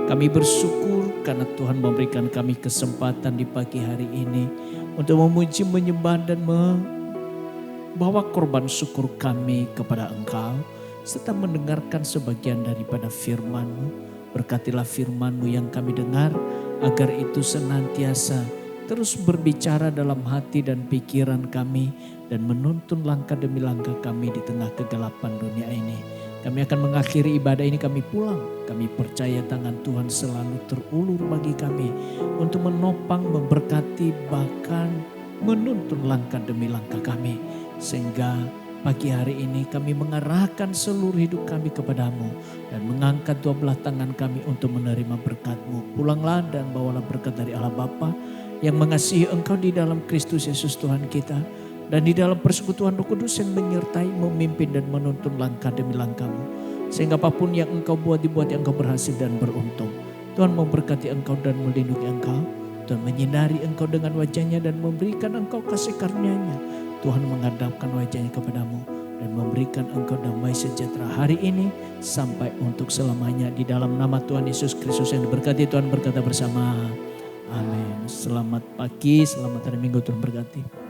Kami bersyukur karena Tuhan memberikan kami kesempatan di pagi hari ini untuk memuji, menyembah dan membawa korban syukur kami kepada Engkau serta mendengarkan sebagian daripada firman-Mu. Berkatilah firman-Mu yang kami dengar agar itu senantiasa terus berbicara dalam hati dan pikiran kami dan menuntun langkah demi langkah kami di tengah kegelapan dunia ini. Kami akan mengakhiri ibadah ini, kami pulang. Kami percaya tangan Tuhan selalu terulur bagi kami untuk menopang, memberkati, bahkan menuntun langkah demi langkah kami. Sehingga pagi hari ini kami mengarahkan seluruh hidup kami kepadamu dan mengangkat dua belah tangan kami untuk menerima berkat-Mu. Pulanglah dan bawalah berkat dari Allah Bapa yang mengasihi Engkau di dalam Kristus Yesus Tuhan kita, dan di dalam persekutuan Roh Kudus yang menyertai, memimpin dan menuntun langkah demi langkah-Mu. Sehingga apapun yang Engkau buat dibuat yang Engkau berhasil dan beruntung. Tuhan memberkati Engkau dan melindungi Engkau. Tuhan menyinari Engkau dengan wajah-Nya dan memberikan Engkau kasih karunia-Nya. Tuhan menghadapkan wajah-Nya kepadamu dan memberikan Engkau damai sejahtera hari ini sampai untuk selamanya. Di dalam nama Tuhan Yesus Kristus yang diberkati, Tuhan berkata bersama. Amin. Selamat pagi, selamat hari Minggu, Tuhan berkati.